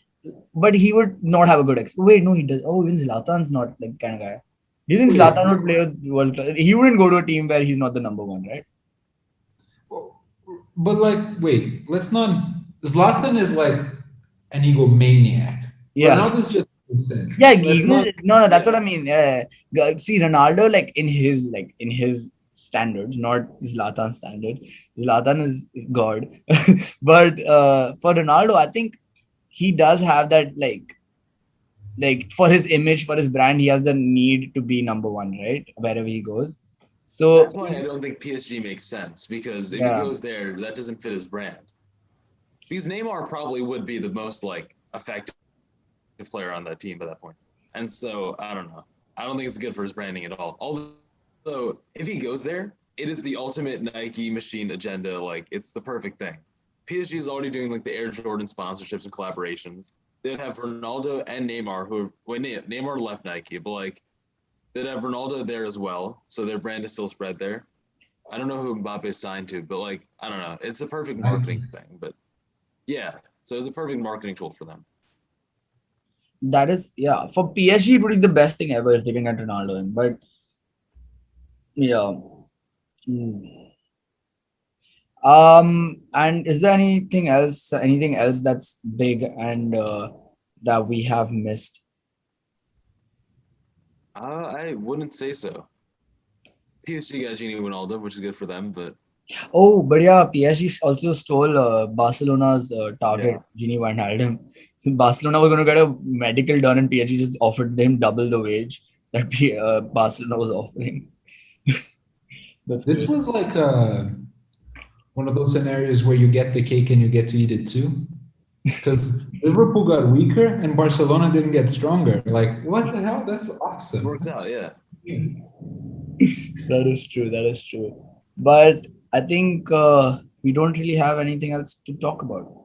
[SPEAKER 1] but he would not have a good Wait, no, he does. Oh, even Zlatan's not like the kind of guy. Do you think Zlatan would play with world class? He wouldn't go to a team where he's not the number one, right?
[SPEAKER 3] But like, wait, let's not. Zlatan is like an egomaniac.
[SPEAKER 1] Yeah.
[SPEAKER 3] Ronaldo's just eccentric.
[SPEAKER 1] Yeah, no, that's what I mean. Yeah. See, Ronaldo, like in his standards, not Zlatan's standards. Zlatan is God, but for Ronaldo, I think he does have that like for his image, for his brand, he has the need to be number one, right? Wherever he goes. So
[SPEAKER 2] that's why I don't think PSG makes sense, because if he goes there, that doesn't fit his brand. Because Neymar probably would be the most like effective player on that team by that point. And so I don't know. I don't think it's good for his branding at all. Although if he goes there, it is the ultimate Nike machine agenda. Like it's the perfect thing. PSG is already doing like the Air Jordan sponsorships and collaborations. They'd have Ronaldo and Neymar, Neymar left Nike, but like they'd have Ronaldo there as well, so their brand is still spread there. I don't know who Mbappe's signed to, but like I don't know. It's a perfect marketing thing, but yeah, so it's a perfect marketing tool for them.
[SPEAKER 1] That is, yeah, for PSG, it would be the best thing ever if they can get Ronaldo in. But yeah. And is there anything else that's big and that we have missed?
[SPEAKER 2] I wouldn't say so. PSG got Gini Ronaldo, which is good for them, but
[SPEAKER 1] yeah, PSG also stole Barcelona's target, Gini Wijnaldum. So Barcelona were going to get a medical done, and PSG just offered them double the wage that Barcelona was offering.
[SPEAKER 3] This was like one of those scenarios where you get the cake and you get to eat it too. Because Liverpool got weaker and Barcelona didn't get stronger. Like, what the hell? That's awesome.
[SPEAKER 2] Works out, yeah.
[SPEAKER 1] That is true. But I think we don't really have anything else to talk about.